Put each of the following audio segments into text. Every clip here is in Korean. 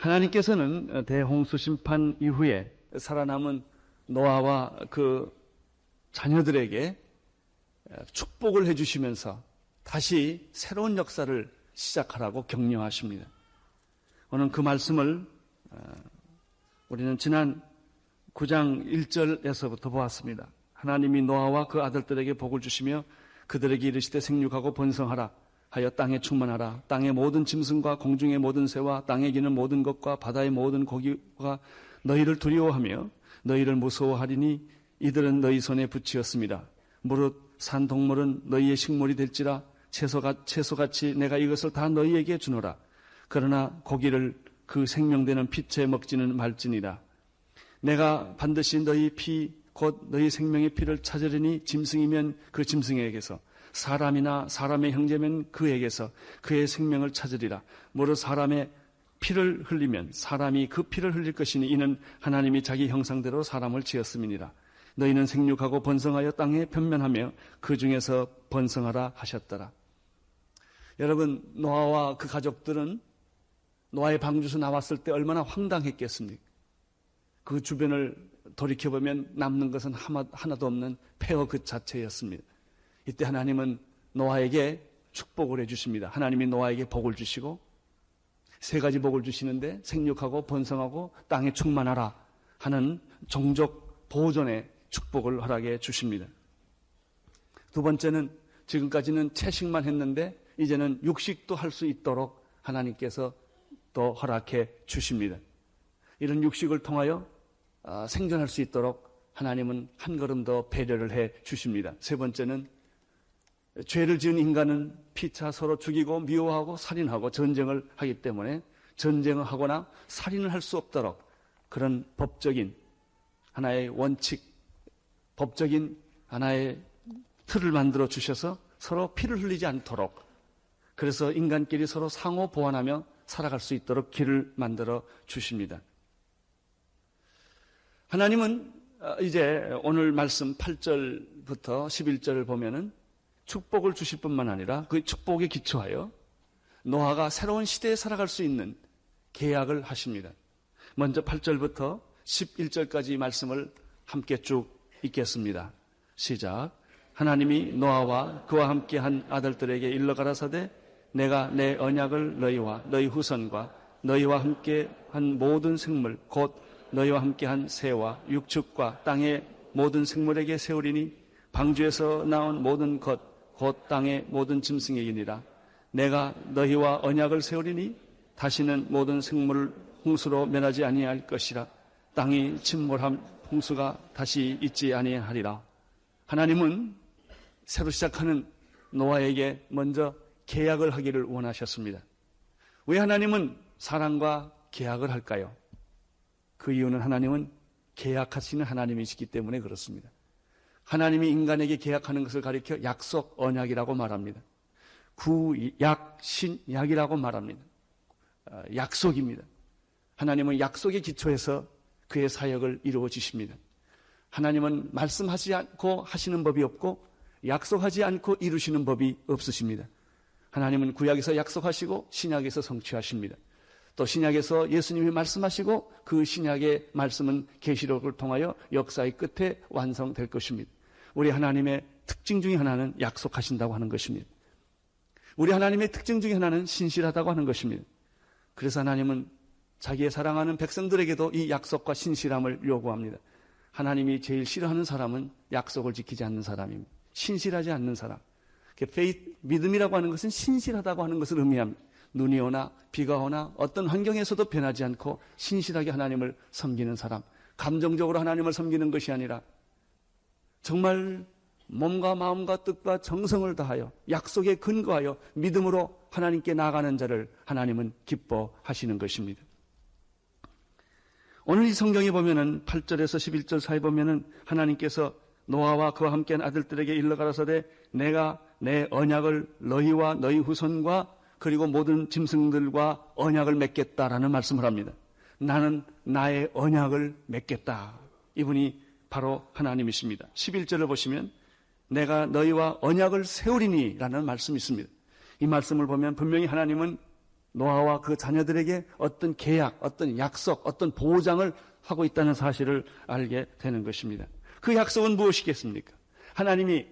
하나님께서는 대홍수 심판 이후에 살아남은 노아와 그 자녀들에게 축복을 해주시면서 다시 새로운 역사를 시작하라고 격려하십니다. 오늘 그 말씀을 우리는 지난 9장 1절에서부터 보았습니다. 하나님이 노아와 그 아들들에게 복을 주시며 그들에게 이르시되 생육하고 번성하라 하여 땅에 충만하라. 땅의 모든 짐승과 공중의 모든 새와 땅에 기는 모든 것과 바다의 모든 고기가 너희를 두려워하며 너희를 무서워하리니 이들은 너희 손에 붙이었습니다. 무릇 산 동물은 너희의 식물이 될지라 채소같이 내가 이것을 다 너희에게 주노라. 그러나 고기를 그 생명되는 피채 먹지는 말지니라. 내가 반드시 너희 피 곧 너희 생명의 피를 찾으리니 짐승이면 그 짐승에게서 사람이나 사람의 형제면 그에게서 그의 생명을 찾으리라. 무릇 사람의 피를 흘리면 사람이 그 피를 흘릴 것이니 이는 하나님이 자기 형상대로 사람을 지었음이니라. 너희는 생육하고 번성하여 땅에 편면하며 그 중에서 번성하라 하셨더라. 여러분, 노아와 그 가족들은 노아의 방주에서 나왔을 때 얼마나 황당했겠습니까? 그 주변을 돌이켜보면 남는 것은 하나도 없는 폐허 그 자체였습니다. 이때 하나님은 노아에게 축복을 해주십니다. 하나님이 노아에게 복을 주시고 세 가지 복을 주시는데 생육하고 번성하고 땅에 충만하라 하는 종족 보존의 축복을 허락해 주십니다. 두 번째는 지금까지는 채식만 했는데 이제는 육식도 할 수 있도록 하나님께서 또 허락해 주십니다. 이런 육식을 통하여 생존할 수 있도록 하나님은 한 걸음 더 배려를 해 주십니다. 세 번째는 죄를 지은 인간은 피차 서로 죽이고 미워하고 살인하고 전쟁을 하기 때문에 전쟁을 하거나 살인을 할 수 없도록 그런 법적인 하나의 원칙, 법적인 하나의 틀을 만들어 주셔서 서로 피를 흘리지 않도록, 그래서 인간끼리 서로 상호 보완하며 살아갈 수 있도록 길을 만들어 주십니다. 하나님은 이제 오늘 말씀 8절부터 11절을 보면은 축복을 주실 뿐만 아니라 그 축복에 기초하여 노아가 새로운 시대에 살아갈 수 있는 계약을 하십니다. 먼저 8절부터 11절까지 말씀을 함께 쭉 읽겠습니다. 시작. 하나님이 노아와 그와 함께한 아들들에게 일러 가라사대 내가 내 언약을 너희와 너희 후손과 너희와 함께한 모든 생물 곧 너희와 함께한 새와 육축과 땅의 모든 생물에게 세우리니 방주에서 나온 모든 것 곧 땅의 모든 짐승에게니라. 내가 너희와 언약을 세우리니 다시는 모든 생물을 홍수로 면하지 아니할 것이라. 땅이 침몰함 홍수가 다시 있지 아니하리라. 하나님은 새로 시작하는 노아에게 먼저 계약을 하기를 원하셨습니다. 왜 하나님은 사람과 계약을 할까요? 그 이유는 하나님은 계약하시는 하나님이시기 때문에 그렇습니다. 하나님이 인간에게 계약하는 것을 가리켜 약속, 언약이라고 말합니다. 구약, 신약이라고 말합니다. 약속입니다. 하나님은 약속에 기초해서 그의 사역을 이루어 주십니다. 하나님은 말씀하지 않고 하시는 법이 없고 약속하지 않고 이루시는 법이 없으십니다. 하나님은 구약에서 약속하시고 신약에서 성취하십니다. 또 신약에서 예수님이 말씀하시고 그 신약의 말씀은 계시록을 통하여 역사의 끝에 완성될 것입니다. 우리 하나님의 특징 중에 하나는 약속하신다고 하는 것입니다. 우리 하나님의 특징 중에 하나는 신실하다고 하는 것입니다. 그래서 하나님은 자기의 사랑하는 백성들에게도 이 약속과 신실함을 요구합니다. 하나님이 제일 싫어하는 사람은 약속을 지키지 않는 사람입니다. 신실하지 않는 사람. faith, 믿음이라고 하는 것은 신실하다고 하는 것을 의미합니다. 눈이 오나 비가 오나 어떤 환경에서도 변하지 않고 신실하게 하나님을 섬기는 사람, 감정적으로 하나님을 섬기는 것이 아니라 정말 몸과 마음과 뜻과 정성을 다하여 약속에 근거하여 믿음으로 하나님께 나아가는 자를 하나님은 기뻐하시는 것입니다. 오늘 이 성경에 보면은 8절에서 11절 사이 보면은 하나님께서 노아와 그와 함께한 아들들에게 일러 가라사대 내가 내 언약을 너희와 너희 후손과 그리고 모든 짐승들과 언약을 맺겠다라는 말씀을 합니다. 나는 나의 언약을 맺겠다. 이분이 바로 하나님이십니다. 11절을 보시면 내가 너희와 언약을 세우리니 라는 말씀이 있습니다. 이 말씀을 보면 분명히 하나님은 노아와 그 자녀들에게 어떤 계약, 어떤 약속, 어떤 보장을 하고 있다는 사실을 알게 되는 것입니다. 그 약속은 무엇이겠습니까? 하나님이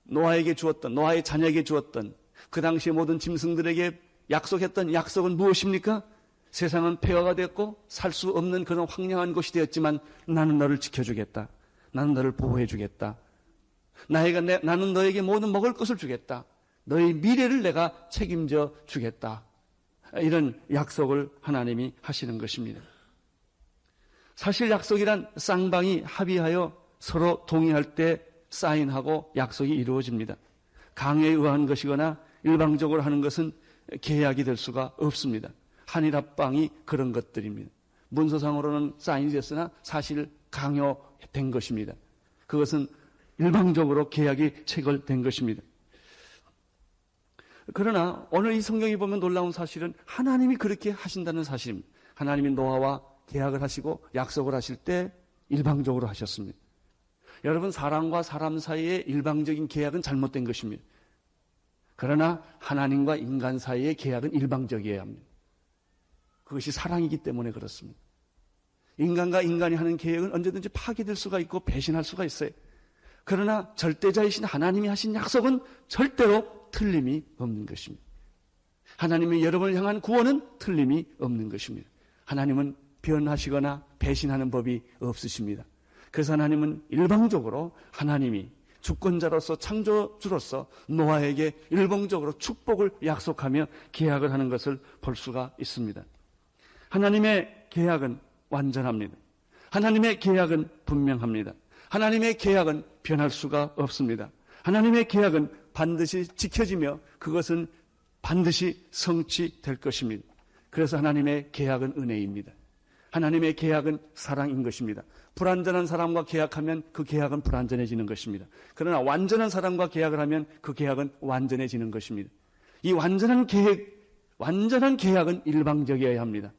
노아에게 주었던, 노아의 자녀에게 주었던 그 당시의 모든 짐승들에게 약속했던 약속은 무엇입니까? 세상은 폐허가 됐고 살 수 없는 그런 황량한 곳이 되었지만 나는 너를 지켜주겠다. 나는 너를 보호해주겠다. 나는 너에게 모든 먹을 것을 주겠다. 너의 미래를 내가 책임져 주겠다. 이런 약속을 하나님이 하시는 것입니다. 사실 약속이란 쌍방이 합의하여 서로 동의할 때 사인하고 약속이 이루어집니다. 강요에 의한 것이거나 일방적으로 하는 것은 계약이 될 수가 없습니다. 한일 합방이 그런 것들입니다. 문서상으로는 사인이 됐으나 사실 강요된 것입니다. 그것은 일방적으로 계약이 체결된 것입니다. 그러나 오늘 이 성경에 보면 놀라운 사실은 하나님이 그렇게 하신다는 사실입니다. 하나님이 노아와 계약을 하시고 약속을 하실 때 일방적으로 하셨습니다. 여러분, 사람과 사람 사이의 일방적인 계약은 잘못된 것입니다. 그러나 하나님과 인간 사이의 계약은 일방적이어야 합니다. 그것이 사랑이기 때문에 그렇습니다. 인간과 인간이 하는 계약은 언제든지 파괴될 수가 있고 배신할 수가 있어요. 그러나 절대자이신 하나님이 하신 약속은 절대로 틀림이 없는 것입니다. 하나님의 여러분을 향한 구원은 틀림이 없는 것입니다. 하나님은 변하시거나 배신하는 법이 없으십니다. 그래서 하나님은 일방적으로 하나님이 주권자로서 창조주로서 노아에게 일방적으로 축복을 약속하며 계약을 하는 것을 볼 수가 있습니다. 하나님의 계약은 완전합니다. 하나님의 계약은 분명합니다. 하나님의 계약은 변할 수가 없습니다. 하나님의 계약은 반드시 지켜지며 그것은 반드시 성취될 것입니다. 그래서 하나님의 계약은 은혜입니다. 하나님의 계약은 사랑인 것입니다. 불완전한 사람과 계약하면 그 계약은 불완전해지는 것입니다. 그러나 완전한 사람과 계약을 하면 그 계약은 완전해지는 것입니다. 이 완전한 계약은 일방적이어야 합니다.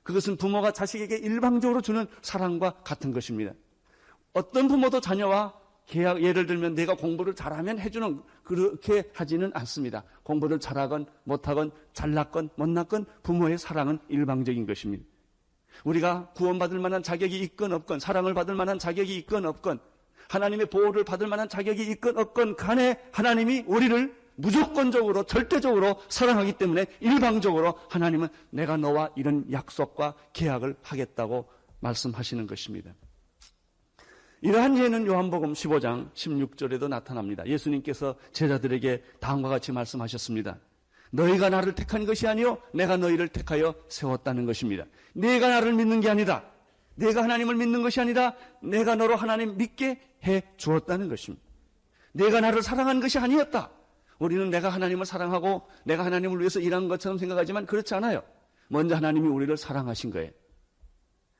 그것은 부모가 자식에게 일방적으로 주는 사랑과 같은 것입니다. 어떤 부모도 자녀와 계약, 예를 들면 내가 공부를 잘하면 해주는, 그렇게 하지는 않습니다. 공부를 잘하건 못하건 잘났건 못났건 부모의 사랑은 일방적인 것입니다. 우리가 구원받을 만한 자격이 있건 없건, 사랑을 받을 만한 자격이 있건 없건, 하나님의 보호를 받을 만한 자격이 있건 없건 간에 하나님이 우리를 무조건적으로 절대적으로 사랑하기 때문에 일방적으로 하나님은 내가 너와 이런 약속과 계약을 하겠다고 말씀하시는 것입니다. 이러한 예는 요한복음 15장 16절에도 나타납니다. 예수님께서 제자들에게 다음과 같이 말씀하셨습니다. 너희가 나를 택한 것이 아니요 내가 너희를 택하여 세웠다는 것입니다. 내가 나를 믿는 게 아니라, 내가 하나님을 믿는 것이 아니라 내가 너로 하나님 믿게 해 주었다는 것입니다. 내가 나를 사랑한 것이 아니었다. 우리는 내가 하나님을 사랑하고 내가 하나님을 위해서 일한 것처럼 생각하지만 그렇지 않아요. 먼저 하나님이 우리를 사랑하신 거예요.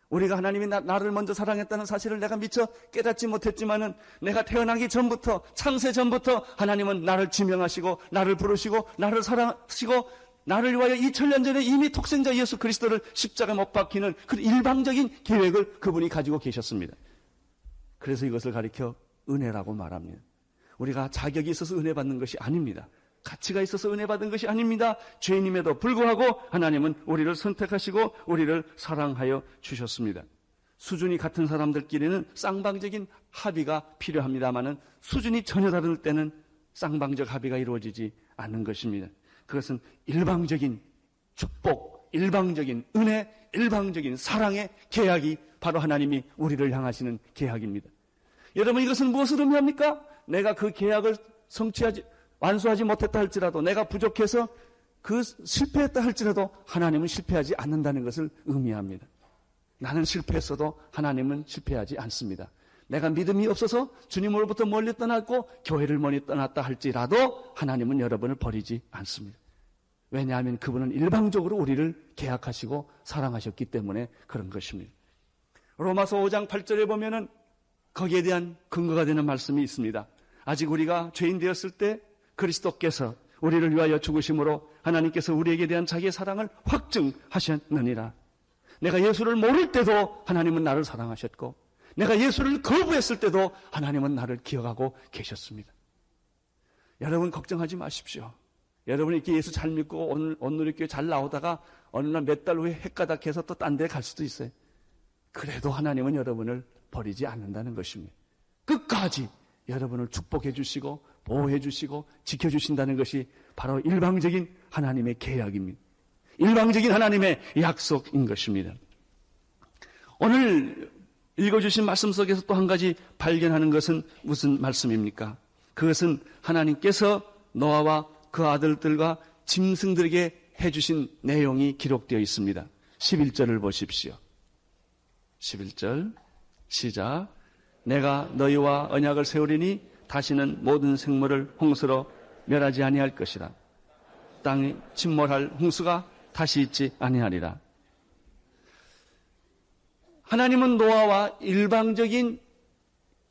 우리가 하나님이 나를 먼저 사랑했다는 사실을 내가 미처 깨닫지 못했지만은 내가 태어나기 전부터, 창세 전부터 하나님은 나를 지명하시고 나를 부르시고 나를 사랑하시고 나를 위하여 2000년 전에 이미 독생자 예수 그리스도를 십자가에 못 박히는 그 일방적인 계획을 그분이 가지고 계셨습니다. 그래서 이것을 가리켜 은혜라고 말합니다. 우리가 자격이 있어서 은혜 받는 것이 아닙니다. 가치가 있어서 은혜 받은 것이 아닙니다. 죄인임에도 불구하고 하나님은 우리를 선택하시고 우리를 사랑하여 주셨습니다. 수준이 같은 사람들끼리는 쌍방적인 합의가 필요합니다마는 수준이 전혀 다를 때는 쌍방적 합의가 이루어지지 않는 것입니다. 그것은 일방적인 축복, 일방적인 은혜, 일방적인 사랑의 계약이 바로 하나님이 우리를 향하시는 계약입니다. 여러분, 이것은 무엇을 의미합니까? 내가 그 계약을 완수하지 못했다 할지라도, 내가 부족해서 실패했다 할지라도 하나님은 실패하지 않는다는 것을 의미합니다. 나는 실패했어도 하나님은 실패하지 않습니다. 내가 믿음이 없어서 주님으로부터 멀리 떠났고 교회를 멀리 떠났다 할지라도 하나님은 여러분을 버리지 않습니다. 왜냐하면 그분은 일방적으로 우리를 계약하시고 사랑하셨기 때문에 그런 것입니다. 로마서 5장 8절에 보면은 거기에 대한 근거가 되는 말씀이 있습니다. 아직 우리가 죄인 되었을 때 그리스도께서 우리를 위하여 죽으심으로 하나님께서 우리에게 대한 자기의 사랑을 확증하셨느니라. 내가 예수를 모를 때도 하나님은 나를 사랑하셨고, 내가 예수를 거부했을 때도 하나님은 나를 기억하고 계셨습니다. 여러분, 걱정하지 마십시오. 여러분이 이렇게 예수 잘 믿고 온누리교회 잘 나오다가 어느 날 몇 달 후에 헷가닥해서 또 딴 데 갈 수도 있어요. 그래도 하나님은 여러분을 버리지 않는다는 것입니다. 끝까지 여러분을 축복해 주시고 보호해 주시고 지켜주신다는 것이 바로 일방적인 하나님의 계약입니다. 일방적인 하나님의 약속인 것입니다. 오늘 읽어주신 말씀 속에서 또 한 가지 발견하는 것은 무슨 말씀입니까? 그것은 하나님께서 노아와 그 아들들과 짐승들에게 해주신 내용이 기록되어 있습니다. 11절을 보십시오. 11절 시작. 내가 너희와 언약을 세우리니 다시는 모든 생물을 홍수로 멸하지 아니할 것이라. 땅이 침몰할 홍수가 다시 있지 아니하리라. 하나님은 노아와 일방적인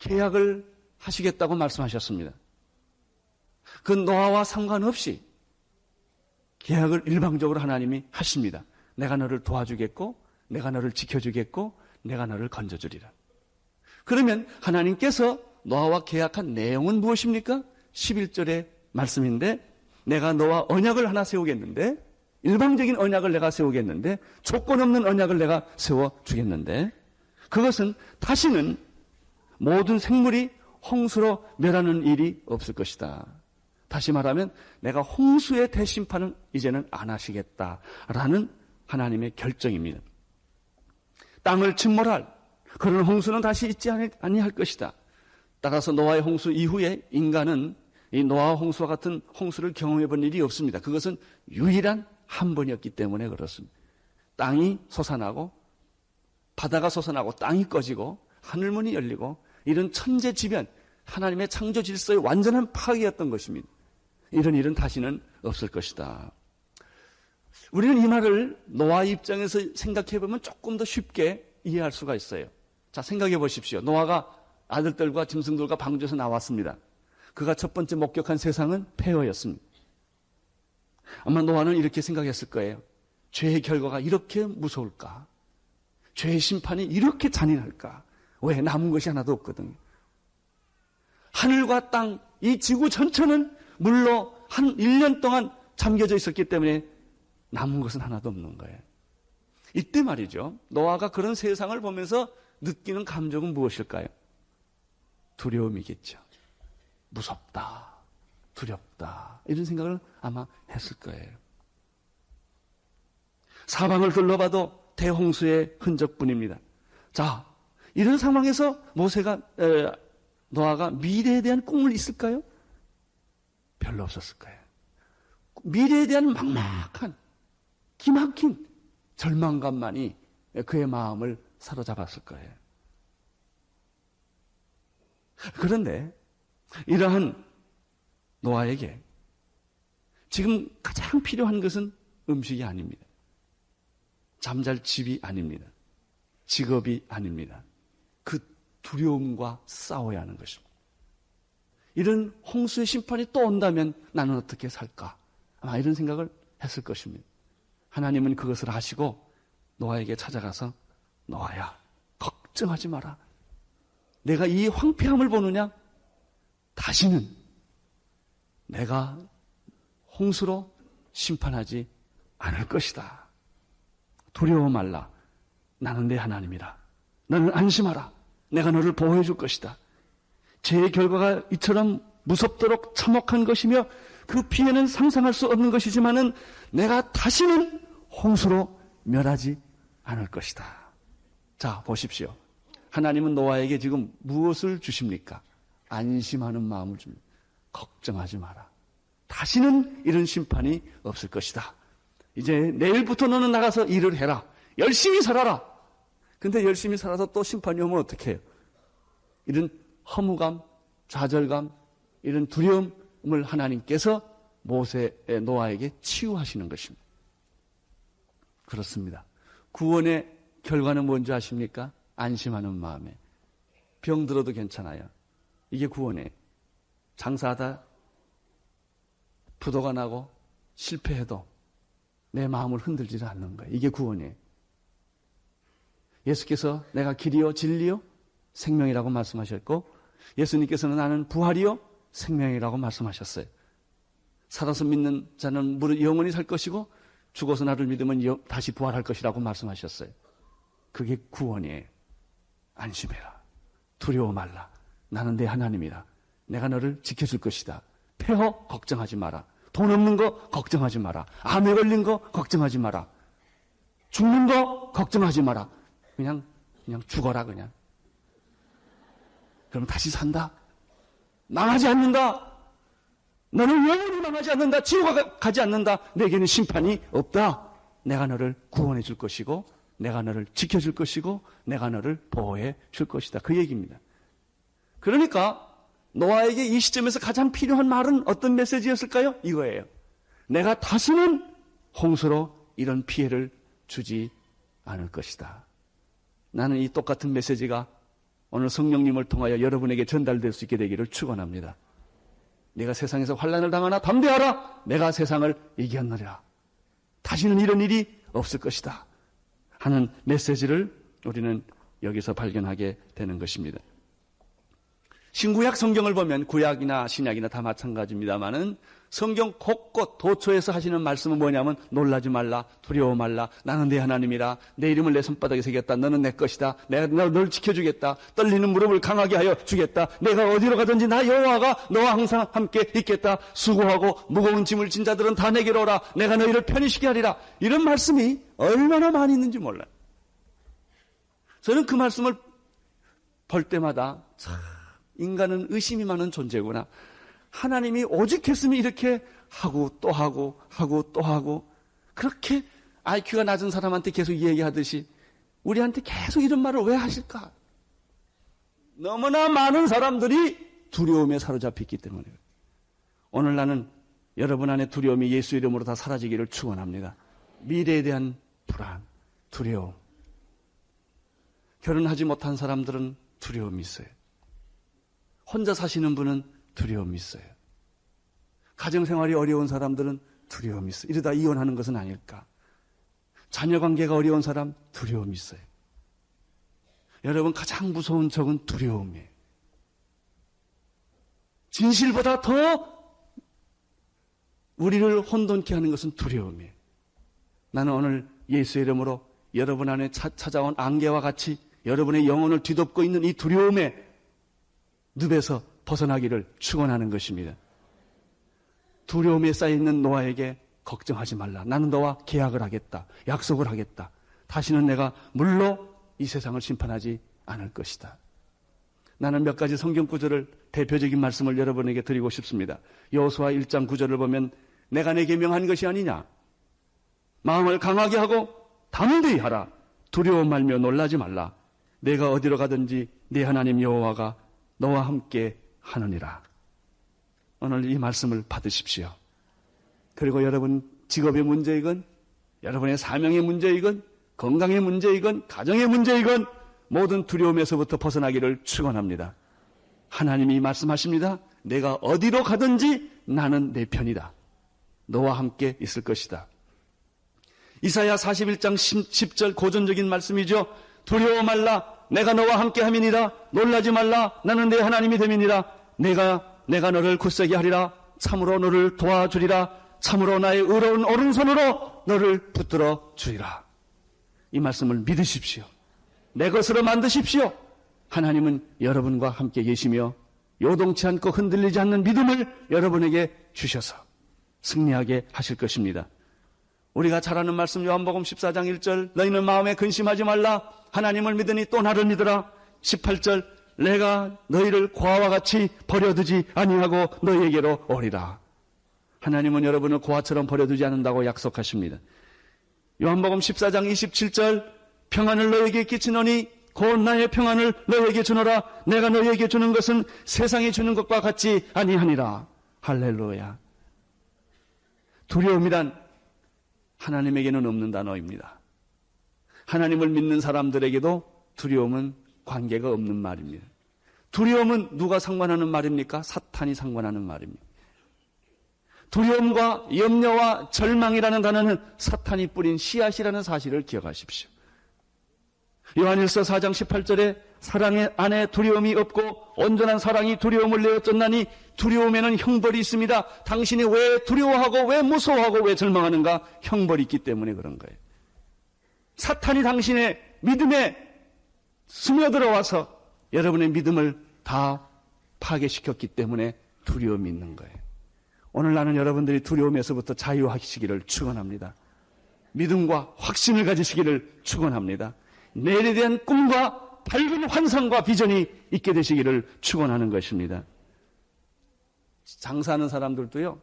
계약을 하시겠다고 말씀하셨습니다. 그 노아와 상관없이 계약을 일방적으로 하나님이 하십니다. 내가 너를 도와주겠고 내가 너를 지켜주겠고 내가 너를 건져주리라. 그러면 하나님께서 노아와 계약한 내용은 무엇입니까? 11절의 말씀인데 내가 너와 언약을 하나 세우겠는데 일방적인 언약을 내가 세우겠는데 조건 없는 언약을 내가 세워주겠는데 그것은 다시는 모든 생물이 홍수로 멸하는 일이 없을 것이다. 다시 말하면 내가 홍수의 대심판은 이제는 안 하시겠다라는 하나님의 결정입니다. 땅을 침몰할 그런 홍수는 다시 있지 아니할 것이다. 따라서 노아의 홍수 이후에 인간은 이 노아와 홍수와 같은 홍수를 경험해 본 일이 없습니다. 그것은 유일한 한 번이었기 때문에 그렇습니다. 땅이 솟아나고 바다가 솟아나고 땅이 꺼지고 하늘문이 열리고 이런 천재지변 하나님의 창조 질서의 완전한 파괴였던 것입니다. 이런 일은 다시는 없을 것이다. 우리는 이 말을 노아 입장에서 생각해 보면 조금 더 쉽게 이해할 수가 있어요. 자, 생각해 보십시오. 노아가 아들들과 짐승들과 방주에서 나왔습니다. 그가 첫 번째 목격한 세상은 폐허였습니다. 아마 노아는 이렇게 생각했을 거예요. 죄의 결과가 이렇게 무서울까? 죄의 심판이 이렇게 잔인할까? 왜? 남은 것이 하나도 없거든요. 하늘과 땅, 이 지구 전체는 물로 한 1년 동안 잠겨져 있었기 때문에 남은 것은 하나도 없는 거예요. 이때 말이죠. 노아가 그런 세상을 보면서 느끼는 감정은 무엇일까요? 두려움이겠죠. 무섭다, 두렵다 이런 생각을 아마 했을 거예요. 사방을 둘러봐도 대홍수의 흔적뿐입니다. 자, 이런 상황에서 노아가 미래에 대한 꿈을 있을까요? 별로 없었을 거예요. 미래에 대한 막막한 기막힌 절망감만이 그의 마음을 사로잡았을 거예요. 그런데 이러한 노아에게 지금 가장 필요한 것은 음식이 아닙니다. 잠잘 집이 아닙니다. 직업이 아닙니다. 그 두려움과 싸워야 하는 것입니다. 이런 홍수의 심판이 또 온다면 나는 어떻게 살까? 아마 이런 생각을 했을 것입니다. 하나님은 그것을 아시고 노아에게 찾아가서 노아야, 걱정하지 마라. 내가 이 황폐함을 보느냐? 다시는 내가 홍수로 심판하지 않을 것이다. 두려워 말라. 나는 내 하나님이라. 너는 안심하라. 내가 너를 보호해 줄 것이다. 죄의 결과가 이처럼 무섭도록 참혹한 것이며 그 피해는 상상할 수 없는 것이지만은 내가 다시는 홍수로 멸하지 않을 것이다. 자, 보십시오. 하나님은 노아에게 지금 무엇을 주십니까? 안심하는 마음을 줍니다. 걱정하지 마라. 다시는 이런 심판이 없을 것이다. 이제 내일부터 너는 나가서 일을 해라. 열심히 살아라. 근데 열심히 살아서 또 심판이 오면 어떡해요? 이런 허무감, 좌절감, 이런 두려움을 하나님께서 노아에게 치유하시는 것입니다. 그렇습니다. 구원의 결과는 뭔지 아십니까? 안심하는 마음에. 병 들어도 괜찮아요. 이게 구원이에요. 장사하다 부도가 나고 실패해도 내 마음을 흔들지 않는 거예요. 이게 구원이에요. 예수께서 내가 길이요 진리요 생명이라고 말씀하셨고 예수님께서는 나는 부활이요 생명이라고 말씀하셨어요. 살아서 믿는 자는 무릇 영원히 살 것이고 죽어서 나를 믿으면 다시 부활할 것이라고 말씀하셨어요. 그게 구원이에요. 안심해라. 두려워 말라. 나는 내 하나님이라. 내가 너를 지켜줄 것이다. 폐허 걱정하지 마라. 돈 없는 거 걱정하지 마라. 암에 걸린 거 걱정하지 마라. 죽는 거 걱정하지 마라. 그냥 죽어라 그냥. 그럼 다시 산다. 망하지 않는다. 너는 영원히 망하지 않는다. 지옥에 가지 않는다. 내게는 심판이 없다. 내가 너를 구원해 줄 것이고 내가 너를 지켜줄 것이고 내가 너를 보호해 줄 것이다. 그 얘기입니다. 그러니까 노아에게 이 시점에서 가장 필요한 말은 어떤 메시지였을까요? 이거예요. 내가 다시는 홍수로 이런 피해를 주지 않을 것이다. 나는 이 똑같은 메시지가 오늘 성령님을 통하여 여러분에게 전달될 수 있게 되기를 축원합니다. 네가 세상에서 환난을 당하나 담대하라. 내가 세상을 이겼느니라. 다시는 이런 일이 없을 것이다 하는 메시지를 우리는 여기서 발견하게 되는 것입니다. 신구약 성경을 보면 구약이나 신약이나 다 마찬가지입니다만은 성경 곳곳 도처에서 하시는 말씀은 뭐냐면 놀라지 말라, 두려워 말라, 나는 내 하나님이라, 내 이름을 내 손바닥에 새겼다, 너는 내 것이다, 내가 널 지켜주겠다, 떨리는 무릎을 강하게 하여 주겠다, 내가 어디로 가든지 나 여호와가 너와 항상 함께 있겠다, 수고하고 무거운 짐을 진 자들은 다 내게로 오라, 내가 너희를 편히 쉬게 하리라. 이런 말씀이 얼마나 많이 있는지 몰라요. 저는 그 말씀을 볼 때마다 참 인간은 의심이 많은 존재구나. 하나님이 오직 했으면 이렇게 하고 또 하고 또 하고 그렇게 IQ가 낮은 사람한테 계속 얘기하듯이 우리한테 계속 이런 말을 왜 하실까? 너무나 많은 사람들이 두려움에 사로잡혔기 때문에 오늘 나는 여러분 안에 두려움이 예수 이름으로 다 사라지기를 축원합니다. 미래에 대한 불안, 두려움. 결혼하지 못한 사람들은 두려움이 있어요. 혼자 사시는 분은 두려움이 있어요. 가정생활이 어려운 사람들은 두려움이 있어요. 이러다 이혼하는 것은 아닐까. 자녀관계가 어려운 사람 두려움이 있어요. 여러분 가장 무서운 적은 두려움이에요. 진실보다 더 우리를 혼돈케 하는 것은 두려움이에요. 나는 오늘 예수의 이름으로 여러분 안에 찾아온 안개와 같이 여러분의 영혼을 뒤덮고 있는 이 두려움의 늪에서 벗어나기를 축원하는 것입니다. 두려움에 쌓여있는 노아에게 걱정하지 말라. 나는 너와 계약을 하겠다. 약속을 하겠다. 다시는 내가 물로 이 세상을 심판하지 않을 것이다. 나는 몇 가지 성경 구절을 대표적인 말씀을 여러분에게 드리고 싶습니다. 여호수아 1장 9절을 보면 내가 내게 명한 것이 아니냐. 마음을 강하게 하고 담대히 하라. 두려워 말며 놀라지 말라. 내가 어디로 가든지 네 하나님 여호와가 너와 함께 하느니라. 오늘 이 말씀을 받으십시오. 그리고 여러분 직업의 문제이건 여러분의 사명의 문제이건 건강의 문제이건 가정의 문제이건 모든 두려움에서부터 벗어나기를 축원합니다. 하나님이 말씀하십니다. 내가 어디로 가든지 나는 내 편이다. 너와 함께 있을 것이다. 이사야 41장 10절 고전적인 말씀이죠. 두려워 말라. 내가 너와 함께 함이니라. 놀라지 말라. 나는 내 하나님이 됨이니라. 내가 너를 굳세게 하리라. 참으로 너를 도와주리라. 참으로 나의 의로운 오른손으로 너를 붙들어 주리라. 이 말씀을 믿으십시오. 내 것으로 만드십시오. 하나님은 여러분과 함께 계시며 요동치 않고 흔들리지 않는 믿음을 여러분에게 주셔서 승리하게 하실 것입니다. 우리가 잘 아는 말씀 요한복음 14장 1절 너희는 마음에 근심하지 말라. 하나님을 믿으니 또 나를 믿으라. 18절 내가 너희를 고아와 같이 버려두지 아니하고 너희에게로 오리라. 하나님은 여러분을 고아처럼 버려두지 않는다고 약속하십니다. 요한복음 14장 27절 평안을 너희에게 끼치노니 곧 나의 평안을 너희에게 주노라. 내가 너희에게 주는 것은 세상이 주는 것과 같지 아니하니라. 할렐루야. 두려움이란 하나님에게는 없는 단어입니다. 하나님을 믿는 사람들에게도 두려움은 관계가 없는 말입니다. 두려움은 누가 상관하는 말입니까? 사탄이 상관하는 말입니다. 두려움과 염려와 절망이라는 단어는 사탄이 뿌린 씨앗이라는 사실을 기억하십시오. 요한일서 4장 18절에 사랑 안에 두려움이 없고 온전한 사랑이 두려움을 내어 쫓나니 두려움에는 형벌이 있습니다. 당신이 왜 두려워하고 왜 무서워하고 왜 절망하는가? 형벌이 있기 때문에 그런 거예요. 사탄이 당신의 믿음에 스며들어와서 여러분의 믿음을 다 파괴시켰기 때문에 두려움이 있는 거예요. 오늘 나는 여러분들이 두려움에서부터 자유하시기를 축원합니다. 믿음과 확신을 가지시기를 축원합니다. 내일에 대한 꿈과 밝은 환상과 비전이 있게 되시기를 축원하는 것입니다. 장사하는 사람들도요,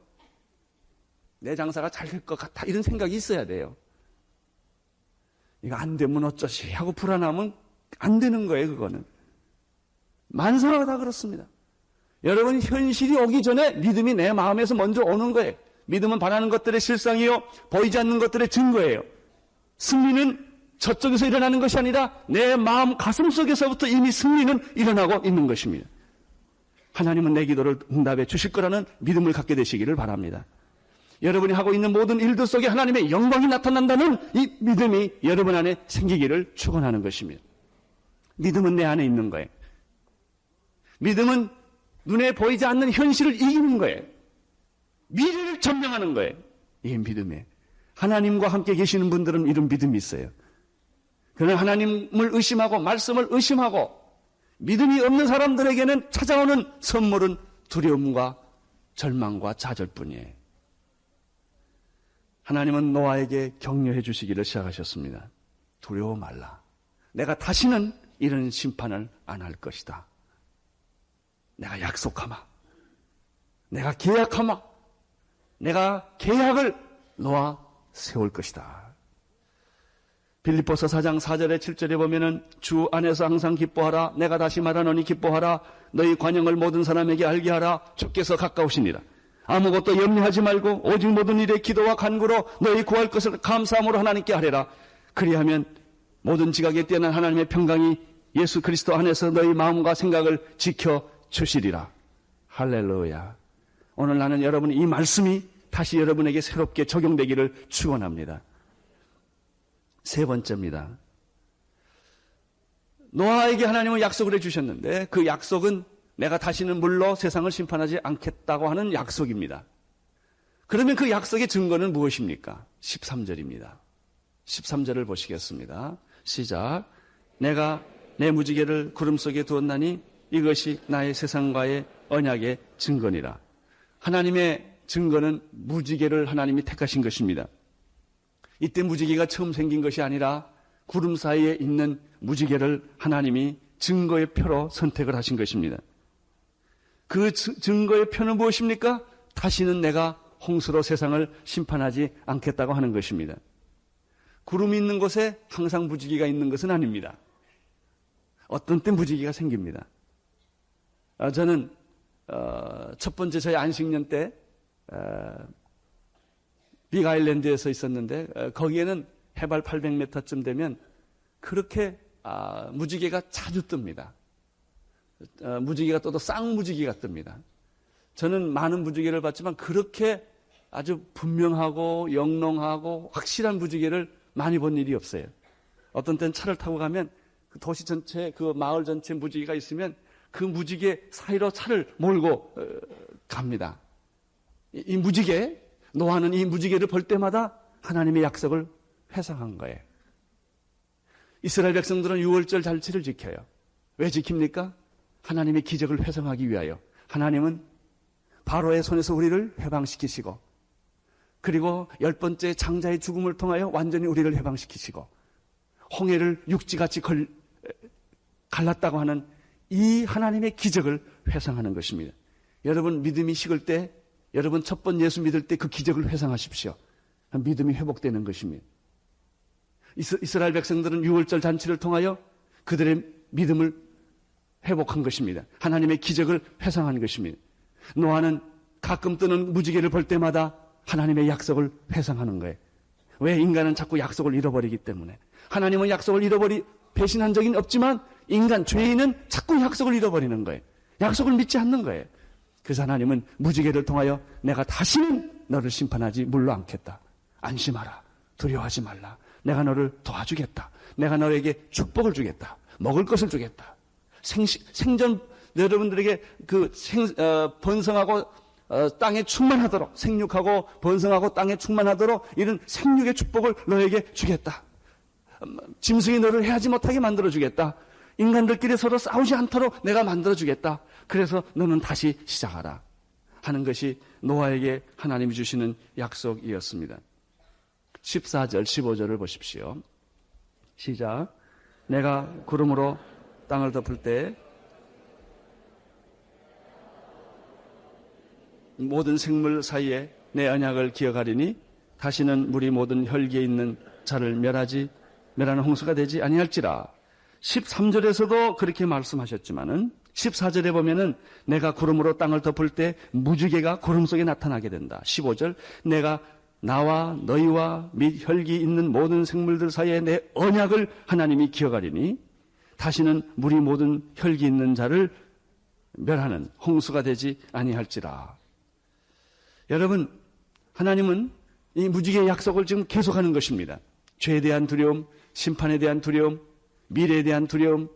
내 장사가 잘 될 것 같아 이런 생각이 있어야 돼요. 이거 안 되면 어쩌시 하고 불안하면 안 되는 거예요. 그거는 만사가 다 그렇습니다. 여러분, 현실이 오기 전에 믿음이 내 마음에서 먼저 오는 거예요. 믿음은 바라는 것들의 실상이요 보이지 않는 것들의 증거예요. 승리는 저쪽에서 일어나는 것이 아니라 내 마음 가슴 속에서부터 이미 승리는 일어나고 있는 것입니다. 하나님은 내 기도를 응답해 주실 거라는 믿음을 갖게 되시기를 바랍니다. 여러분이 하고 있는 모든 일들 속에 하나님의 영광이 나타난다는 이 믿음이 여러분 안에 생기기를 축원하는 것입니다. 믿음은 내 안에 있는 거예요. 믿음은 눈에 보이지 않는 현실을 이기는 거예요. 미래를 전명하는 거예요. 이게 믿음이에요. 하나님과 함께 계시는 분들은 이런 믿음이 있어요. 그러나 하나님을 의심하고 말씀을 의심하고 믿음이 없는 사람들에게는 찾아오는 선물은 두려움과 절망과 좌절뿐이에요. 하나님은 노아에게 격려해 주시기를 시작하셨습니다. 두려워 말라. 내가 다시는 이런 심판을 안 할 것이다. 내가 약속하마. 내가 계약하마. 내가 계약을 너와 세울 것이다. 빌립보서 4장 4절에 7절에 보면은 주 안에서 항상 기뻐하라. 내가 다시 말하노니 기뻐하라. 너희 관용을 모든 사람에게 알게 하라. 주께서 가까우시니라. 아무것도 염려하지 말고 오직 모든 일에 기도와 간구로 너희 구할 것을 감사함으로 하나님께 하리라. 그리하면 모든 지각에 뛰어난 하나님의 평강이 예수 그리스도 안에서 너희 마음과 생각을 지켜 주시리라. 할렐루야. 오늘 나는 여러분 이 말씀이 다시 여러분에게 새롭게 적용되기를 축원합니다. 세 번째입니다. 노아에게 하나님은 약속을 해주셨는데 그 약속은 내가 다시는 물로 세상을 심판하지 않겠다고 하는 약속입니다. 그러면 그 약속의 증거는 무엇입니까? 13절입니다. 13절을 보시겠습니다. 시작. 내가 내 무지개를 구름 속에 두었나니 이것이 나의 세상과의 언약의 증거니라. 하나님의 증거는 무지개를 하나님이 택하신 것입니다. 이때 무지개가 처음 생긴 것이 아니라 구름 사이에 있는 무지개를 하나님이 증거의 표로 선택을 하신 것입니다. 그 증거의 표는 무엇입니까? 다시는 내가 홍수로 세상을 심판하지 않겠다고 하는 것입니다. 구름이 있는 곳에 항상 무지개가 있는 것은 아닙니다. 어떤 때 무지개가 생깁니다. 저는 첫 번째 저희 안식년 때 빅아일랜드에서 있었는데 거기에는 해발 800m쯤 되면 그렇게 무지개가 자주 뜹니다. 무지개가 떠도 쌍무지개가 뜹니다. 저는 많은 무지개를 봤지만 그렇게 아주 분명하고 영롱하고 확실한 무지개를 많이 본 일이 없어요. 어떤 때는 차를 타고 가면 그 도시 전체, 그 마을 전체 무지개가 있으면 그 무지개 사이로 차를 몰고 갑니다. 이 무지개, 노아는 이 무지개를 볼 때마다 하나님의 약속을 회상한 거예요. 이스라엘 백성들은 6월절 잔치를 지켜요. 왜 지킵니까? 하나님의 기적을 회상하기 위하여. 하나님은 바로의 손에서 우리를 해방시키시고 그리고 10번째 장자의 죽음을 통하여 완전히 우리를 해방시키시고 홍해를 육지같이 갈랐다고 하는 이 하나님의 기적을 회상하는 것입니다. 여러분 믿음이 식을 때, 여러분 첫 번 예수 믿을 때 그 기적을 회상하십시오. 믿음이 회복되는 것입니다. 이스라엘 백성들은 6월절 잔치를 통하여 그들의 믿음을 회복한 것입니다. 하나님의 기적을 회상한 것입니다. 노아는 가끔 뜨는 무지개를 볼 때마다 하나님의 약속을 회상하는 거예요. 왜? 인간은 자꾸 약속을 잃어버리기 때문에. 하나님은 약속을 배신한 적은 없지만 인간, 죄인은 자꾸 약속을 잃어버리는 거예요. 약속을 믿지 않는 거예요. 그래서 하나님은 무지개를 통하여 내가 다시는 너를 심판하지 물로 않겠다. 안심하라. 두려워하지 말라. 내가 너를 도와주겠다. 내가 너에게 축복을 주겠다. 먹을 것을 주겠다. 생전 여러분들에게 번성하고 땅에 충만하도록, 생육하고 번성하고 땅에 충만하도록 이런 생육의 축복을 너에게 주겠다. 짐승이 너를 해하지 못하게 만들어주겠다. 인간들끼리 서로 싸우지 않도록 내가 만들어주겠다. 그래서 너는 다시 시작하라 하는 것이 노아에게 하나님이 주시는 약속이었습니다. 14절, 15절을 보십시오. 시작. 내가 구름으로 땅을 덮을 때 모든 생물 사이에 내 언약을 기억하리니 다시는 물이 모든 혈기에 있는 자를 멸하는 홍수가 되지 아니할지라. 13절에서도 그렇게 말씀하셨지만은 14절에 보면은 내가 구름으로 땅을 덮을 때 무지개가 구름 속에 나타나게 된다. 15절 내가 나와 너희와 및 혈기 있는 모든 생물들 사이에 내 언약을 하나님이 기억하리니 다시는 물이 모든 혈기 있는 자를 멸하는 홍수가 되지 아니할지라. 여러분, 하나님은 이 무지개의 약속을 지금 계속하는 것입니다. 죄에 대한 두려움, 심판에 대한 두려움, 미래에 대한 두려움이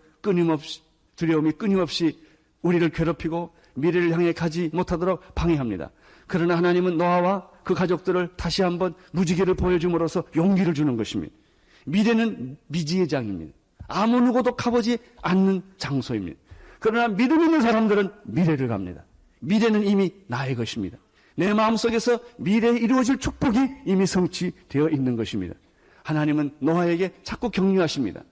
끊임없이 우리를 괴롭히고 미래를 향해 가지 못하도록 방해합니다. 그러나 하나님은 노아와 그 가족들을 다시 한번 무지개를 보여줌으로써 용기를 주는 것입니다. 미래는 미지의 장입니다. 아무 누구도 가보지 않는 장소입니다. 그러나 믿음 있는 사람들은 미래를 갑니다. 미래는 이미 나의 것입니다. 내 마음속에서 미래에 이루어질 축복이 이미 성취되어 있는 것입니다. 하나님은 노아에게 자꾸 격려하십니다.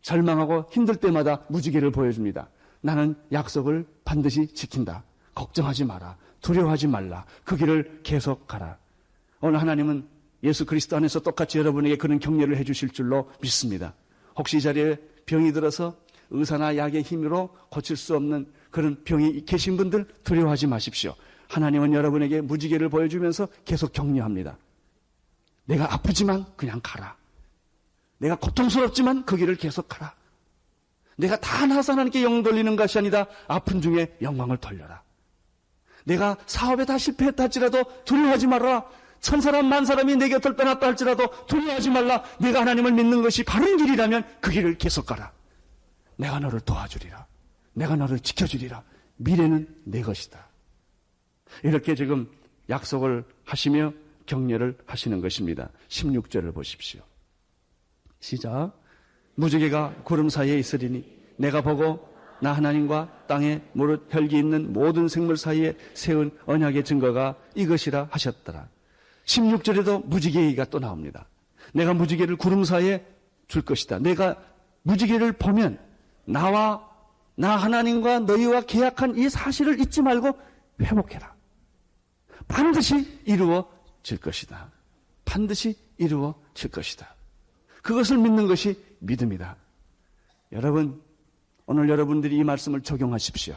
절망하고 힘들 때마다 무지개를 보여줍니다. 나는 약속을 반드시 지킨다. 걱정하지 마라. 두려워하지 말라. 그 길을 계속 가라. 오늘 하나님은 예수 그리스도 안에서 똑같이 여러분에게 그런 격려를 해주실 줄로 믿습니다. 혹시 이 자리에 병이 들어서 의사나 약의 힘으로 고칠 수 없는 그런 병이 계신 분들 두려워하지 마십시오. 하나님은 여러분에게 무지개를 보여주면서 계속 격려합니다. 내가 아프지만 그냥 가라. 내가 고통스럽지만 그 길을 계속 가라. 내가 다 나서 하나님께 영 돌리는 것이 아니다. 아픈 중에 영광을 돌려라. 내가 사업에 다 실패했다 할지라도 두려워하지 말라. 천사람 만사람이 내 곁을 떠났다 할지라도 두려워하지 말라. 내가 하나님을 믿는 것이 바른 길이라면 그 길을 계속 가라. 내가 너를 도와주리라. 내가 너를 지켜주리라. 미래는 내 것이다. 이렇게 지금 약속을 하시며 격려를 하시는 것입니다. 16절을 보십시오. 시작. 무지개가 구름 사이에 있으리니 내가 보고 나 하나님과 땅에 무릇 혈기 있는 모든 생물 사이에 세운 언약의 증거가 이것이라 하셨더라. 16절에도 무지개 얘기가 또 나옵니다. 내가 무지개를 구름 사이에 줄 것이다. 내가 무지개를 보면 나 하나님과 너희와 계약한 이 사실을 잊지 말고 회복해라. 반드시 이루어질 것이다. 반드시 이루어질 것이다. 그것을 믿는 것이 믿음이다. 여러분, 오늘 여러분들이 이 말씀을 적용하십시오.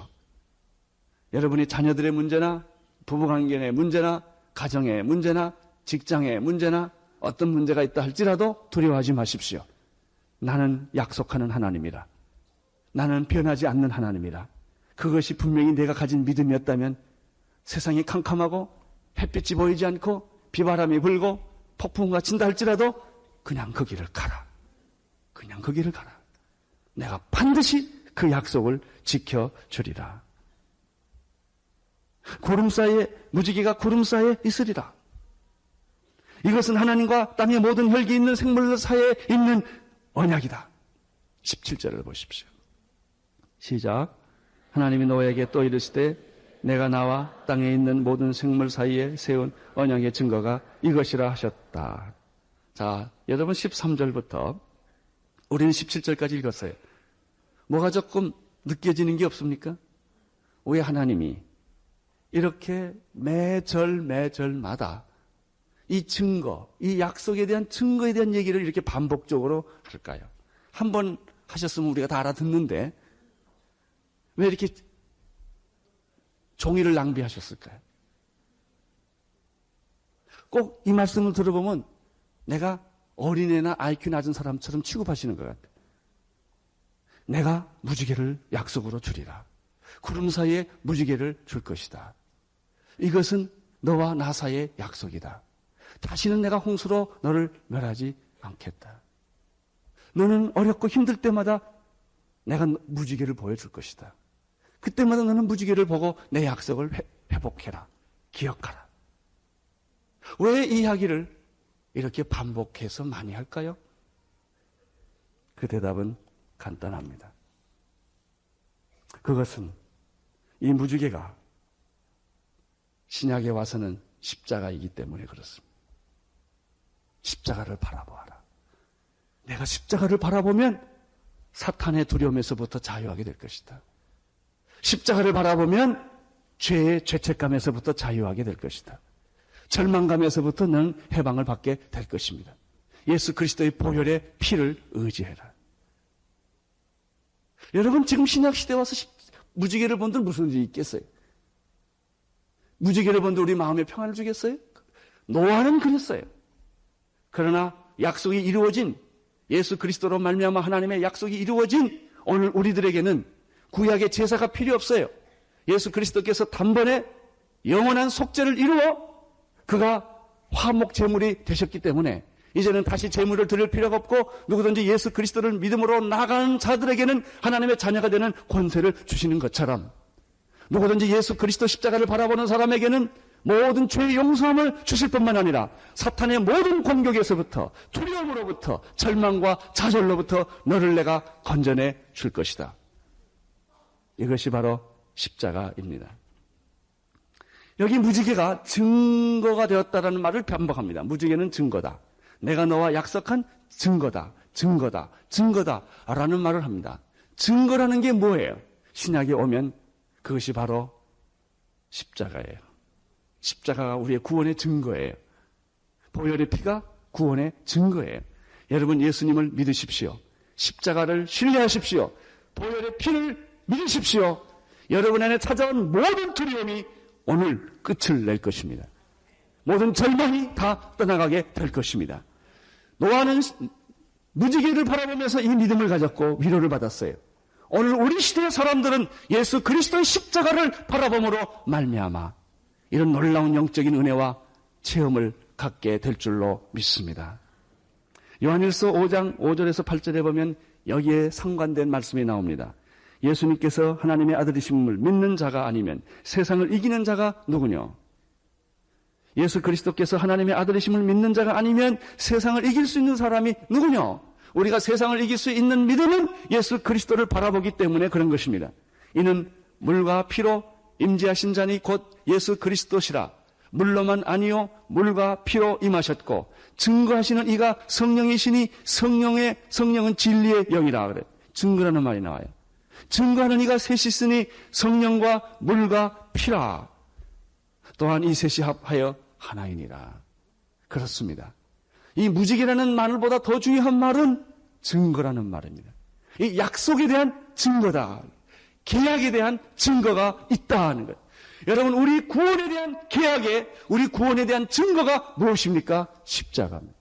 여러분이 자녀들의 문제나 부부관계의 문제나 가정의 문제나 직장의 문제나 어떤 문제가 있다 할지라도 두려워하지 마십시오. 나는 약속하는 하나님이라. 나는 변하지 않는 하나님이라. 그것이 분명히 내가 가진 믿음이었다면 세상이 캄캄하고 햇빛이 보이지 않고 비바람이 불고 폭풍우가 친다 할지라도 그냥 그 길을 가라. 그냥 그 길을 가라. 내가 반드시 그 약속을 지켜주리라. 구름 사이에 무지개가 구름 사이에 있으리라. 이것은 하나님과 땅의 모든 혈기 있는 생물들 사이에 있는 언약이다. 17절을 보십시오. 시작. 하나님이 노아에게 또 이르시되 내가 나와 땅에 있는 모든 생물 사이에 세운 언약의 증거가 이것이라 하셨다. 자, 여러분 13절부터 우리는 17절까지 읽었어요. 뭐가 조금 느껴지는 게 없습니까? 왜 하나님이 이렇게 매절마다 이 증거, 이 약속에 대한 증거에 대한 얘기를 이렇게 반복적으로 할까요? 한 번 하셨으면 우리가 다 알아듣는데 왜 이렇게 종이를 낭비하셨을까요? 꼭 이 말씀을 들어보면 내가 어린애나 IQ 낮은 사람처럼 취급하시는 것 같아요. 내가 무지개를 약속으로 주리라. 구름 사이에 무지개를 줄 것이다. 이것은 너와 나 사이의 약속이다. 다시는 내가 홍수로 너를 멸하지 않겠다. 너는 어렵고 힘들 때마다 내가 무지개를 보여줄 것이다. 그때마다 너는 무지개를 보고 내 약속을 회복해라. 기억하라. 왜 이 이야기를 이렇게 반복해서 많이 할까요? 그 대답은 간단합니다. 그것은 이 무지개가 신약에 와서는 십자가이기 때문에 그렇습니다. 십자가를 바라보아라. 내가 십자가를 바라보면 사탄의 두려움에서부터 자유하게 될 것이다. 십자가를 바라보면 죄의 죄책감에서부터 자유하게 될 것이다. 절망감에서부터 너는 해방을 받게 될 것입니다. 예수 그리스도의 보혈의 피를 의지해라. 여러분, 지금 신약시대에 와서 무지개를 본들 무슨 일이 있겠어요? 무지개를 본들 우리 마음에 평안을 주겠어요? 노아는 그랬어요. 그러나 약속이 이루어진, 예수 그리스도로 말미암아 하나님의 약속이 이루어진 오늘 우리들에게는 구약의 제사가 필요 없어요. 예수 그리스도께서 단번에 영원한 속죄를 이루어 그가 화목 제물이 되셨기 때문에 이제는 다시 제물을 드릴 필요가 없고 누구든지 예수 그리스도를 믿음으로 나아가는 자들에게는 하나님의 자녀가 되는 권세를 주시는 것처럼 누구든지 예수 그리스도 십자가를 바라보는 사람에게는 모든 죄의 용서함을 주실 뿐만 아니라 사탄의 모든 공격에서부터 두려움으로부터 절망과 좌절로부터 너를 내가 건져내 줄 것이다. 이것이 바로 십자가입니다. 여기 무지개가 증거가 되었다라는 말을 반복합니다. 무지개는 증거다. 내가 너와 약속한 증거다. 증거다. 증거다라는 말을 합니다. 증거라는 게 뭐예요? 신약에 오면 그것이 바로 십자가예요. 십자가가 우리의 구원의 증거예요. 보혈의 피가 구원의 증거예요. 여러분, 예수님을 믿으십시오. 십자가를 신뢰하십시오. 보혈의 피를 믿으십시오. 여러분 안에 찾아온 모든 두려움이 오늘 끝을 낼 것입니다. 모든 절망이 다 떠나가게 될 것입니다. 노아는 무지개를 바라보면서 이 믿음을 가졌고 위로를 받았어요. 오늘 우리 시대의 사람들은 예수 그리스도의 십자가를 바라봄으로 말미암아 이런 놀라운 영적인 은혜와 체험을 갖게 될 줄로 믿습니다. 요한일서 5장 5절에서 8절에 보면 여기에 상관된 말씀이 나옵니다. 예수님께서 하나님의 아들이심을 믿는 자가 아니면 세상을 이기는 자가 누구냐? 예수 그리스도께서 하나님의 아들이심을 믿는 자가 아니면 세상을 이길 수 있는 사람이 누구냐? 우리가 세상을 이길 수 있는 믿음은 예수 그리스도를 바라보기 때문에 그런 것입니다. 이는 물과 피로 임재하신 자니 곧 예수 그리스도시라. 물로만 아니요 물과 피로 임하셨고 증거하시는 이가 성령이시니 성령은 진리의 영이라 그래. 증거라는 말이 나와요. 증거하는 이가 셋이 있으니 성령과 물과 피라. 또한 이 셋이 합하여 하나이니라. 그렇습니다. 이 무지개라는 말보다 더 중요한 말은 증거라는 말입니다. 이 약속에 대한 증거다. 계약에 대한 증거가 있다는 것. 여러분, 우리 구원에 대한 계약에, 우리 구원에 대한 증거가 무엇입니까? 십자가입니다.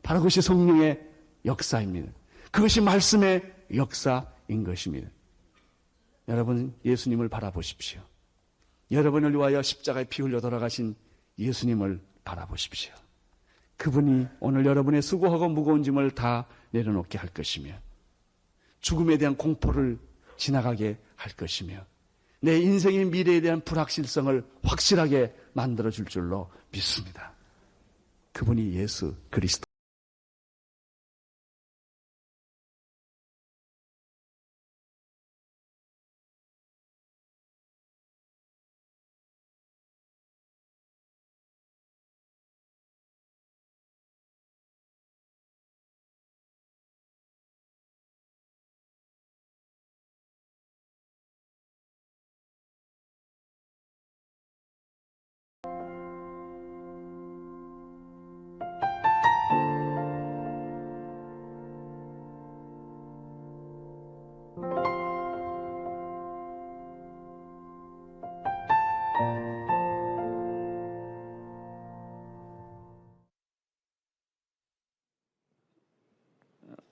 바로 그것이 성령의 역사입니다. 그것이 말씀의 역사인 것입니다. 여러분, 예수님을 바라보십시오. 여러분을 위하여 십자가에 피 흘려 돌아가신 예수님을 바라보십시오. 그분이 오늘 여러분의 수고하고 무거운 짐을 다 내려놓게 할 것이며 죽음에 대한 공포를 지나가게 할 것이며 내 인생의 미래에 대한 불확실성을 확실하게 만들어줄 줄로 믿습니다. 그분이 예수 그리스도.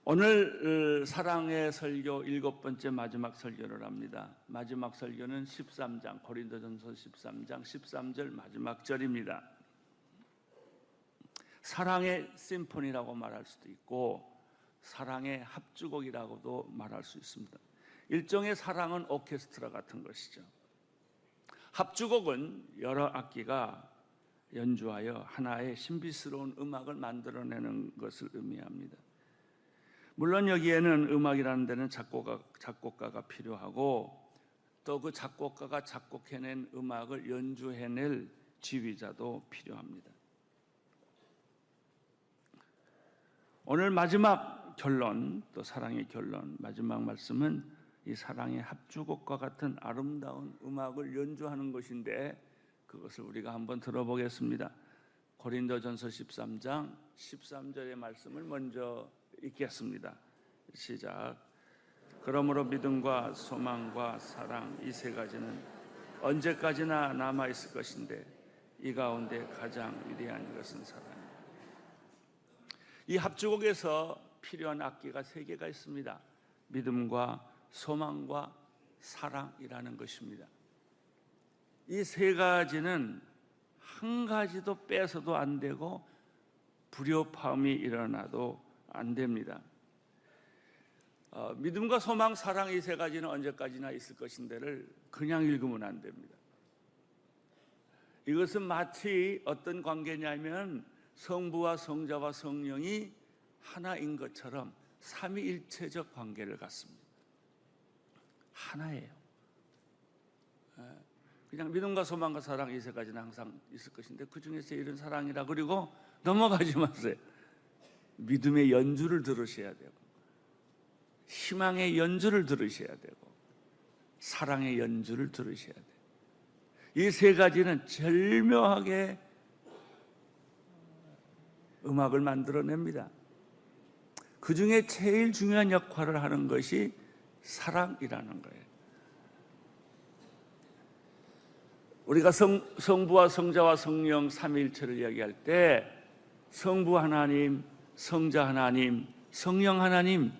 오늘 사랑의 설교 7번째 마지막 설교를 합니다. 마지막 설교는 13장, 고린도전서 13장 13절 마지막 절입니다. 사랑의 심포니라고 말할 수도 있고 사랑의 합주곡이라고도 말할 수 있습니다. 일종의 사랑은 오케스트라 같은 것이죠. 합주곡은 여러 악기가 연주하여 하나의 신비스러운 음악을 만들어내는 것을 의미합니다. 물론 여기에는 음악이라는 데는 작곡가가 필요하고 또 그 작곡가가 작곡해낸 음악을 연주해낼 지휘자도 필요합니다. 오늘 마지막 결론, 또 사랑의 결론, 마지막 말씀은 이 사랑의 합주곡과 같은 아름다운 음악을 연주하는 것인데 그것을 우리가 한번 들어보겠습니다. 고린도전서 13장 13절의 말씀을 먼저 읽겠습니다. 시작. 그러므로 믿음과 소망과 사랑 이 세 가지는 언제까지나 남아있을 것인데 이 가운데 가장 위대한 것은 사랑입니다. 이 합주곡에서 필요한 악기가 세 개가 있습니다. 믿음과 소망과 사랑이라는 것입니다. 이 세 가지는 한 가지도 빼서도 안 되고 불협화음이 일어나도 안 됩니다. 믿음과 소망, 사랑 이 세 가지는 언제까지나 있을 것인데를 그냥 읽으면 안 됩니다. 이것은 마치 어떤 관계냐면 성부와 성자와 성령이 하나인 것처럼 삼위일체적 관계를 갖습니다. 하나예요. 그냥 믿음과 소망과 사랑 이 세 가지는 항상 있을 것인데 그 중에서 이런 사랑이라 그리고 넘어가지 마세요. 믿음의 연주를 들으셔야 되고 희망의 연주를 들으셔야 되고 사랑의 연주를 들으셔야 돼요. 이 세 가지는 절묘하게 음악을 만들어냅니다. 그 중에 제일 중요한 역할을 하는 것이 사랑이라는 거예요. 우리가 성부와 성자와 성령 삼위일체를 이야기할 때 성부 하나님, 성자 하나님, 성령 하나님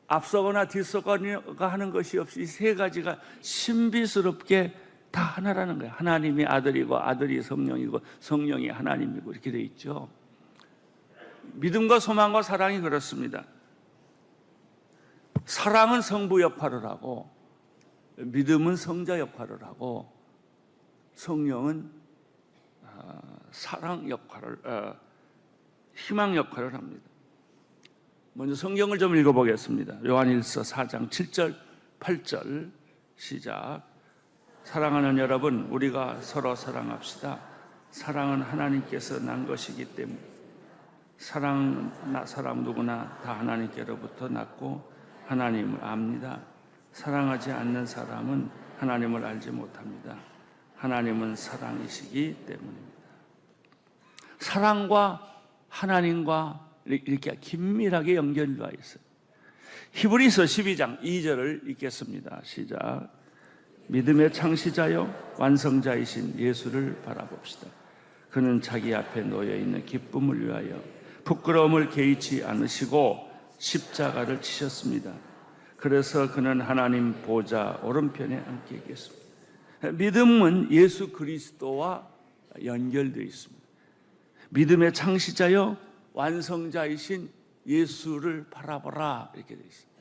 앞서거나 뒤서거나 하는 것이 없이 이 세 가지가 신비스럽게 다 하나라는 거예요. 하나님이 아들이고 아들이 성령이고 성령이 하나님이고 이렇게 돼 있죠. 믿음과 소망과 사랑이 그렇습니다. 사랑은 성부 역할을 하고 믿음은 성자 역할을 하고 성령은 사랑 역할을 희망 역할을 합니다. 먼저 성경을 좀 읽어보겠습니다. 요한일서 4장 7절 8절 시작. 사랑하는 여러분, 우리가 서로 사랑합시다. 사랑은 하나님께서 난 것이기 때문에 사람 누구나 다 하나님께로부터 났고 하나님을 압니다. 사랑하지 않는 사람은 하나님을 알지 못합니다. 하나님은 사랑이시기 때문입니다. 사랑과 하나님과 이렇게 긴밀하게 연결되어 있어요. 히브리서 12장 2절을 읽겠습니다. 시작. 믿음의 창시자요 완성자이신 예수를 바라봅시다. 그는 자기 앞에 놓여있는 기쁨을 위하여 부끄러움을 개의치 않으시고 십자가를 치셨습니다. 그래서 그는 하나님 보좌 오른편에 앉게 계십니다. 믿음은 예수 그리스도와 연결되어 있습니다. 믿음의 창시자요 완성자이신 예수를 바라보라 이렇게 되어 있습니다.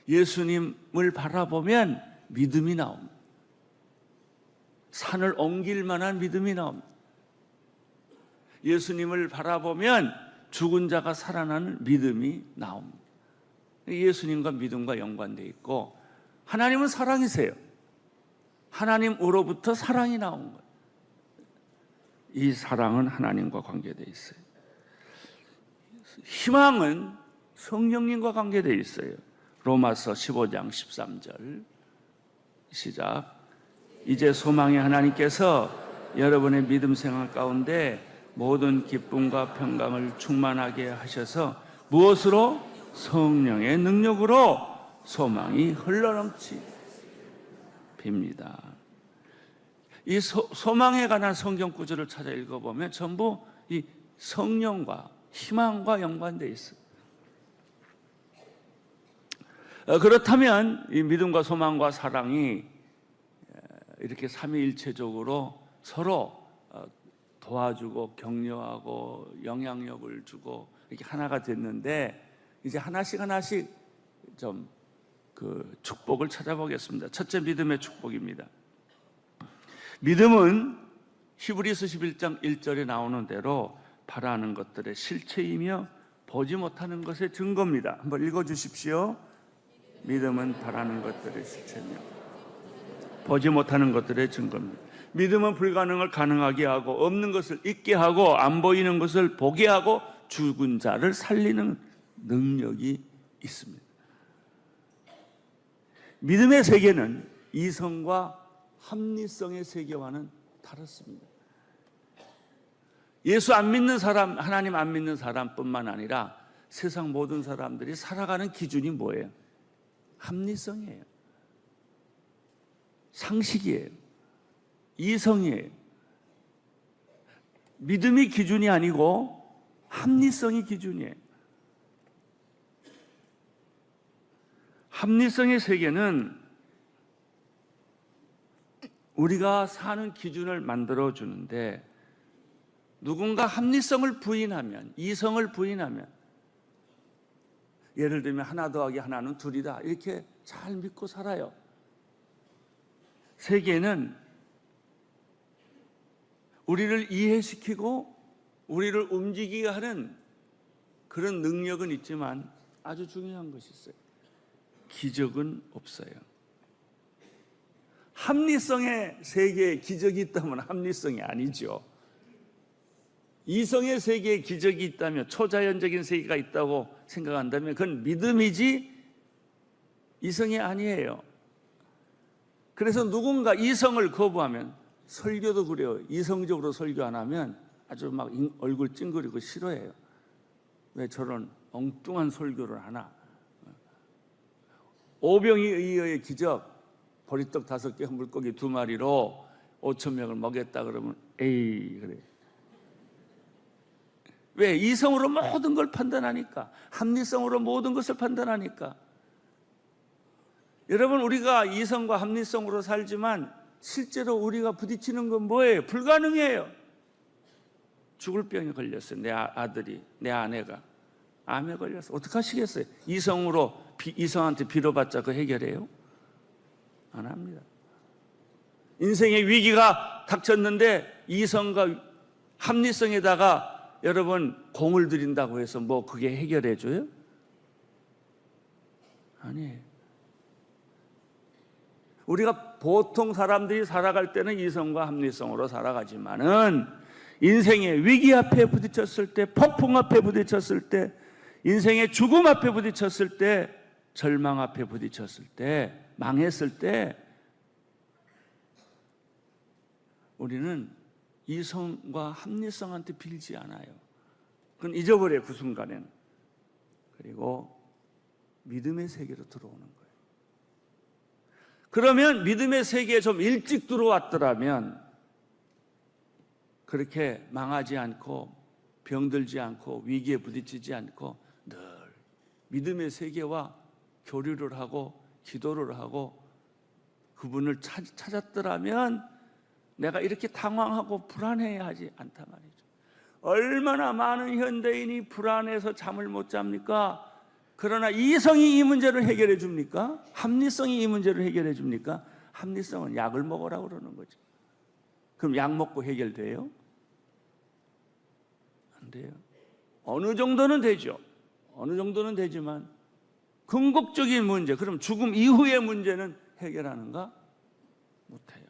예수님을 바라보면 믿음이 나옵니다. 산을 옮길 만한 믿음이 나옵니다. 예수님을 바라보면 죽은 자가 살아나는 믿음이 나옵니다. 예수님과 믿음과 연관되어 있고 하나님은 사랑이세요. 하나님으로부터 사랑이 나온 거예요. 이 사랑은 하나님과 관계되어 있어요. 희망은 성령님과 관계되어 있어요. 로마서 15장 13절 시작. 이제 소망의 하나님께서 여러분의 믿음 생활 가운데 모든 기쁨과 평강을 충만하게 하셔서 무엇으로? 성령의 능력으로 소망이 흘러넘치 빕니다. 이 소망에 관한 성경 구절을 찾아 읽어보면 전부 이 성령과 희망과 연관되어 있어요. 그렇다면 이 믿음과 소망과 사랑이 이렇게 삼위일체적으로 서로 도와주고 격려하고 영향력을 주고 이렇게 하나가 됐는데, 이제 하나씩 좀 그 축복을 찾아보겠습니다. 첫째, 믿음의 축복입니다. 믿음은 히브리서 11장 1절에 나오는 대로 바라는 것들의 실체이며 보지 못하는 것의 증거입니다. 한번 읽어주십시오. 믿음은 바라는 것들의 실체며 보지 못하는 것들의 증거입니다. 믿음은 불가능을 가능하게 하고 없는 것을 있게 하고 안 보이는 것을 보게 하고 죽은 자를 살리는 능력이 있습니다. 믿음의 세계는 이성과 합리성의 세계와는 다릅니다. 예수 안 믿는 사람, 하나님 안 믿는 사람뿐만 아니라 세상 모든 사람들이 살아가는 기준이 뭐예요? 합리성이에요. 상식이에요. 이성이에요. 믿음이 기준이 아니고 합리성이 기준이에요. 합리성의 세계는 우리가 사는 기준을 만들어 주는데, 누군가 합리성을 부인하면, 이성을 부인하면, 예를 들면 하나 더하기 하나는 둘이다 이렇게 잘 믿고 살아요. 세계는 우리를 이해시키고 우리를 움직이게 하는 그런 능력은 있지만 아주 중요한 것이 있어요. 기적은 없어요. 합리성의 세계에 기적이 있다면 합리성이 아니죠. 이성의 세계에 기적이 있다면, 초자연적인 세계가 있다고 생각한다면 그건 믿음이지 이성이 아니에요. 그래서 누군가 이성을 거부하면, 설교도 그래요. 이성적으로 설교 안 하면 아주 막 얼굴 찡그리고 싫어해요. 왜 저런 엉뚱한 설교를 하나. 오병이 의의 기적, 보리떡 5개, 물고기 2마리로 5,000명을 먹였다 그러면 에이 그래. 왜? 이성으로 모든 걸 판단하니까, 합리성으로 모든 것을 판단하니까. 여러분, 우리가 이성과 합리성으로 살지만 실제로 우리가 부딪히는 건 뭐예요? 불가능해요. 죽을 병에 걸렸어요. 내 아들이, 내 아내가 암에 걸렸어. 어떡하시겠어요? 이성으로 이성한테 빌어봤자 그 해결해요? 안 합니다. 인생의 위기가 닥쳤는데 이성과 합리성에다가 여러분 공을 들인다고 해서 뭐 그게 해결해 줘요? 아니에요. 우리가 보통 사람들이 살아갈 때는 이성과 합리성으로 살아가지만은 인생의 위기 앞에 부딪혔을 때, 폭풍 앞에 부딪혔을 때, 인생의 죽음 앞에 부딪혔을 때, 절망 앞에 부딪혔을 때, 망했을 때 우리는 이성과 합리성한테 빌지 않아요. 그건 잊어버려요, 그 순간에는. 그리고 믿음의 세계로 들어오는 거예요. 그러면 믿음의 세계에 좀 일찍 들어왔더라면 그렇게 망하지 않고 병들지 않고 위기에 부딪히지 않고 늘 믿음의 세계와 교류를 하고 기도를 하고 그분을 찾았더라면 내가 이렇게 당황하고 불안해하지 않단 말이죠. 얼마나 많은 현대인이 불안해서 잠을 못 잡니까? 그러나 이성이 이 문제를 해결해 줍니까? 합리성이 이 문제를 해결해 줍니까? 합리성은 약을 먹으라고 그러는 거죠. 그럼 약 먹고 해결돼요? 안 돼요. 어느 정도는 되죠. 어느 정도는 되지만 궁극적인 문제, 그럼 죽음 이후의 문제는 해결하는가? 못해요.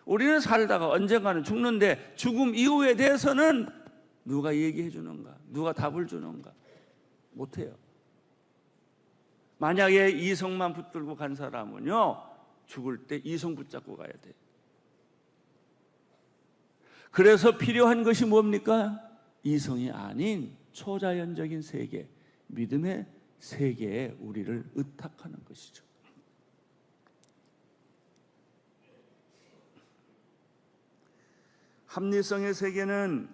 우리는 살다가 언젠가는 죽는데 죽음 이후에 대해서는 누가 얘기해 주는가? 누가 답을 주는가? 못해요. 만약에 이성만 붙들고 간 사람은요, 죽을 때 이성 붙잡고 가야 돼요. 그래서 필요한 것이 뭡니까? 이성이 아닌 초자연적인 세계, 믿음의 세계에 우리를 의탁하는 것이죠. 합리성의 세계는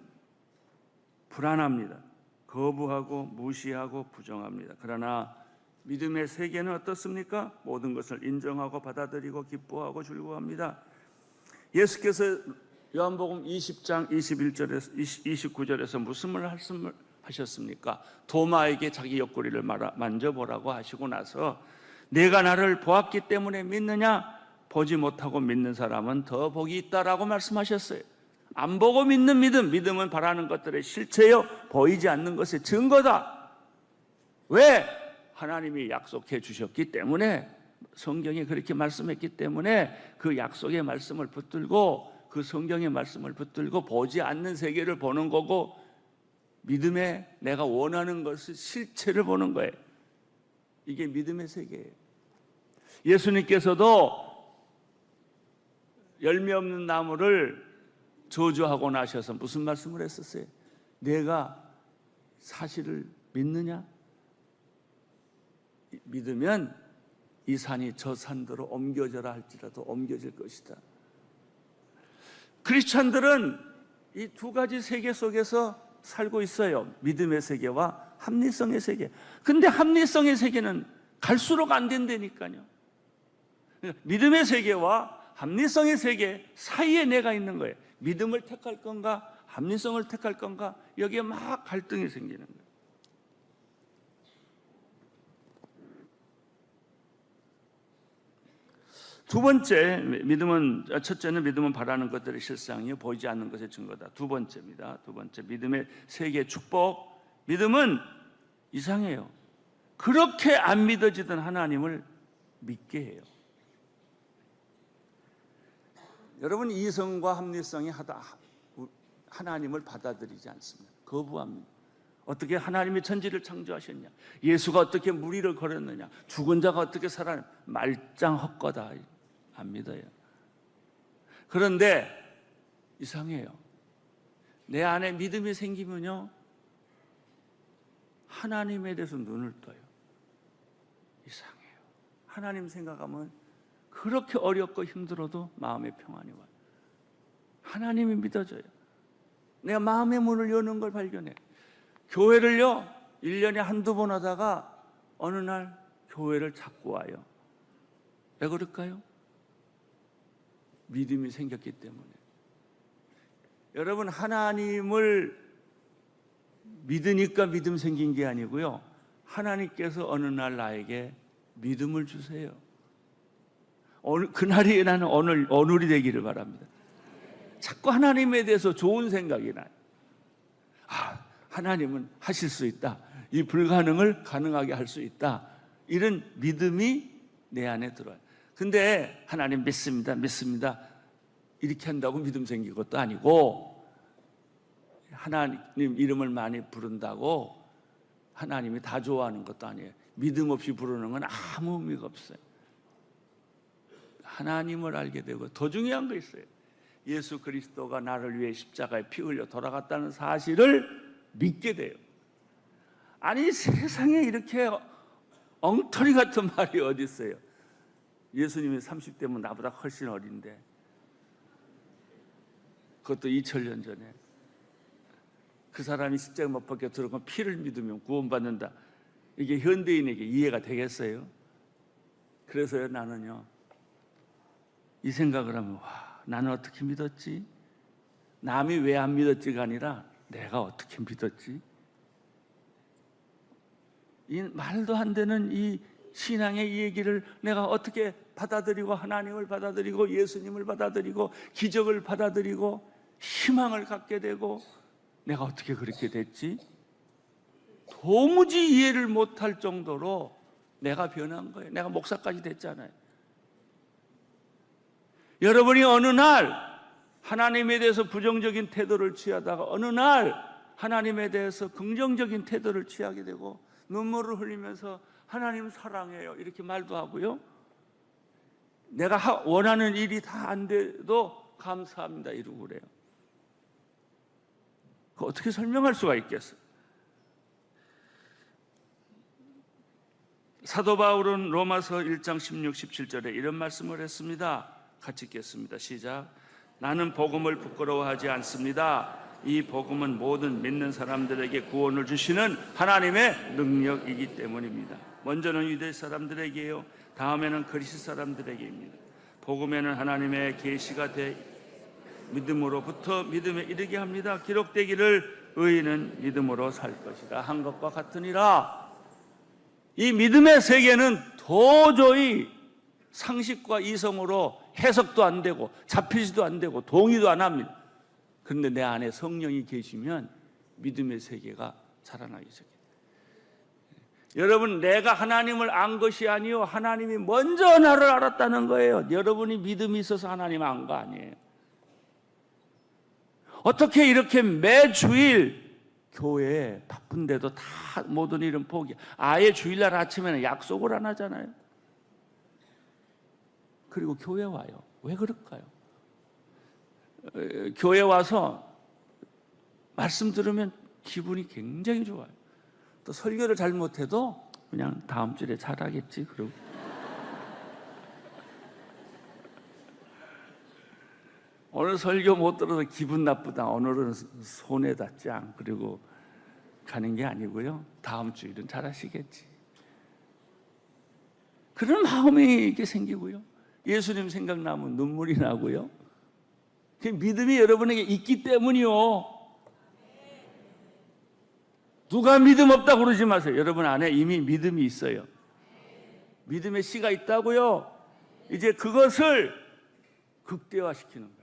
불안합니다. 거부하고 무시하고 부정합니다. 그러나 믿음의 세계는 어떻습니까? 모든 것을 인정하고 받아들이고 기뻐하고 즐거워합니다. 예수께서 요한복음 20장 21절에서 29절에서 무슨 말씀을 하셨습니까? 도마에게 자기 옆구리를 만져보라고 하시고 나서 내가 나를 보았기 때문에 믿느냐? 보지 못하고 믿는 사람은 더 복이 있다라고 말씀하셨어요. 안 보고 믿는 믿음, 믿음은 바라는 것들의 실체요, 보이지 않는 것의 증거다. 왜? 하나님이 약속해 주셨기 때문에, 성경이 그렇게 말씀했기 때문에 그 약속의 말씀을 붙들고, 그 성경의 말씀을 붙들고 보지 않는 세계를 보는 거고, 믿음에 내가 원하는 것을 실체를 보는 거예요. 이게 믿음의 세계예요. 예수님께서도 열매 없는 나무를 저주하고 나셔서 무슨 말씀을 했었어요? 내가 사실을 믿느냐? 믿으면 이 산이 저 산대로 옮겨져라 할지라도 옮겨질 것이다. 크리스찬들은 이 두 가지 세계 속에서 살고 있어요. 믿음의 세계와 합리성의 세계. 근데 합리성의 세계는 갈수록 안 된다니까요. 믿음의 세계와 합리성의 세계 사이에 내가 있는 거예요. 믿음을 택할 건가, 합리성을 택할 건가, 여기에 막 갈등이 생기는 거예요. 두 번째, 첫째는 믿음은 바라는 것들의 실상이요, 보이지 않는 것의 증거다. 두 번째입니다. 두 번째, 믿음의 세계의 축복. 믿음은 이상해요. 그렇게 안 믿어지던 하나님을 믿게 해요. 여러분, 이성과 합리성이 하나님을 받아들이지 않습니다. 거부합니다. 어떻게 하나님이 천지를 창조하셨냐? 예수가 어떻게 물 위를 걸었느냐? 죽은 자가 어떻게 살아나? 말짱 헛거다. 안 믿어요. 그런데 이상해요. 내 안에 믿음이 생기면요, 하나님에 대해서 눈을 떠요. 이상해요. 하나님 생각하면 그렇게 어렵고 힘들어도 마음의 평안이 와요. 하나님이 믿어져요. 내가 마음의 문을 여는 걸 발견해. 교회를요, 1년에 한두 번 하다가 어느 날 교회를 찾고 와요. 왜 그럴까요? 믿음이 생겼기 때문에. 여러분, 하나님을 믿으니까 믿음 생긴 게 아니고요, 하나님께서 어느 날 나에게 믿음을 주세요. 그날이 나는 오늘이 되기를 바랍니다. 자꾸 하나님에 대해서 좋은 생각이 나요. 하나님은 하실 수 있다. 이 불가능을 가능하게 할 수 있다. 이런 믿음이 내 안에 들어요. 근데 하나님 믿습니다. 이렇게 한다고 믿음 생긴 것도 아니고, 하나님 이름을 많이 부른다고 하나님이 다 좋아하는 것도 아니에요. 믿음 없이 부르는 건 아무 의미가 없어요. 하나님을 알게 되고, 더 중요한 거 있어요. 예수 그리스도가 나를 위해 십자가에 피 흘려 돌아갔다는 사실을 믿게 돼요. 아니, 세상에 이렇게 엉터리 같은 말이 어디 있어요? 예수님이 30대면 나보다 훨씬 어린데, 그것도 2000년 전에. 그 사람이 십자가 못 박혀 들어가면 피를 믿으면 구원받는다. 이게 현대인에게 이해가 되겠어요? 그래서요, 나는요, 이 생각을 하면, 나는 어떻게 믿었지? 남이 왜 안 믿었지가 아니라 내가 어떻게 믿었지? 이 말도 안 되는 이 신앙의 이 얘기를 내가 어떻게 받아들이고, 하나님을 받아들이고, 예수님을 받아들이고, 기적을 받아들이고, 희망을 갖게 되고, 내가 어떻게 그렇게 됐지? 도무지 이해를 못할 정도로 내가 변한 거예요. 내가 목사까지 됐잖아요. 여러분이 어느 날 하나님에 대해서 부정적인 태도를 취하다가 어느 날 하나님에 대해서 긍정적인 태도를 취하게 되고, 눈물을 흘리면서 하나님 사랑해요 이렇게 말도 하고요, 내가 원하는 일이 다 안 돼도 감사합니다 이러고 그래요. 그거 어떻게 설명할 수가 있겠어요? 사도 바울은 로마서 1장 16, 17절에 이런 말씀을 했습니다. 같이 읽겠습니다. 시작. 나는 복음을 부끄러워하지 않습니다. 이 복음은 모든 믿는 사람들에게 구원을 주시는 하나님의 능력이기 때문입니다. 먼저는 유대 사람들에게요, 다음에는 그리스 사람들에게입니다. 복음에는 하나님의 계시가 돼 믿음으로부터 믿음에 이르게 합니다. 기록되기를 의인은 믿음으로 살 것이다 한 것과 같으니라. 이 믿음의 세계는 도저히 상식과 이성으로 해석도 안 되고 잡히지도 안 되고 동의도 안 합니다. 그런데 내 안에 성령이 계시면 믿음의 세계가 자라나기 시작해요. 여러분, 내가 하나님을 안 것이 아니요 하나님이 먼저 나를 알았다는 거예요. 여러분이 믿음이 있어서 하나님 안 거 아니에요. 어떻게 이렇게 매주일 교회에 바쁜데도 다 모든 일은 포기, 아예 주일날 아침에는 약속을 안 하잖아요. 그리고 교회 와요. 왜 그럴까요? 교회 와서 말씀 들으면 기분이 굉장히 좋아요. 또 설교를 잘못해도 그냥 다음 주에 잘하겠지 그러고 오늘 설교 못 들어서 기분 나쁘다, 오늘은 손해 닿지 않고 그리고 가는 게 아니고요, 다음 주일은 잘하시겠지, 그런 마음이 이렇게 생기고요, 예수님 생각나면 눈물이 나고요. 그 믿음이 여러분에게 있기 때문이요. 누가 믿음 없다고 그러지 마세요. 여러분 안에 이미 믿음이 있어요. 믿음의 씨가 있다고요. 이제 그것을 극대화시키는 거예요.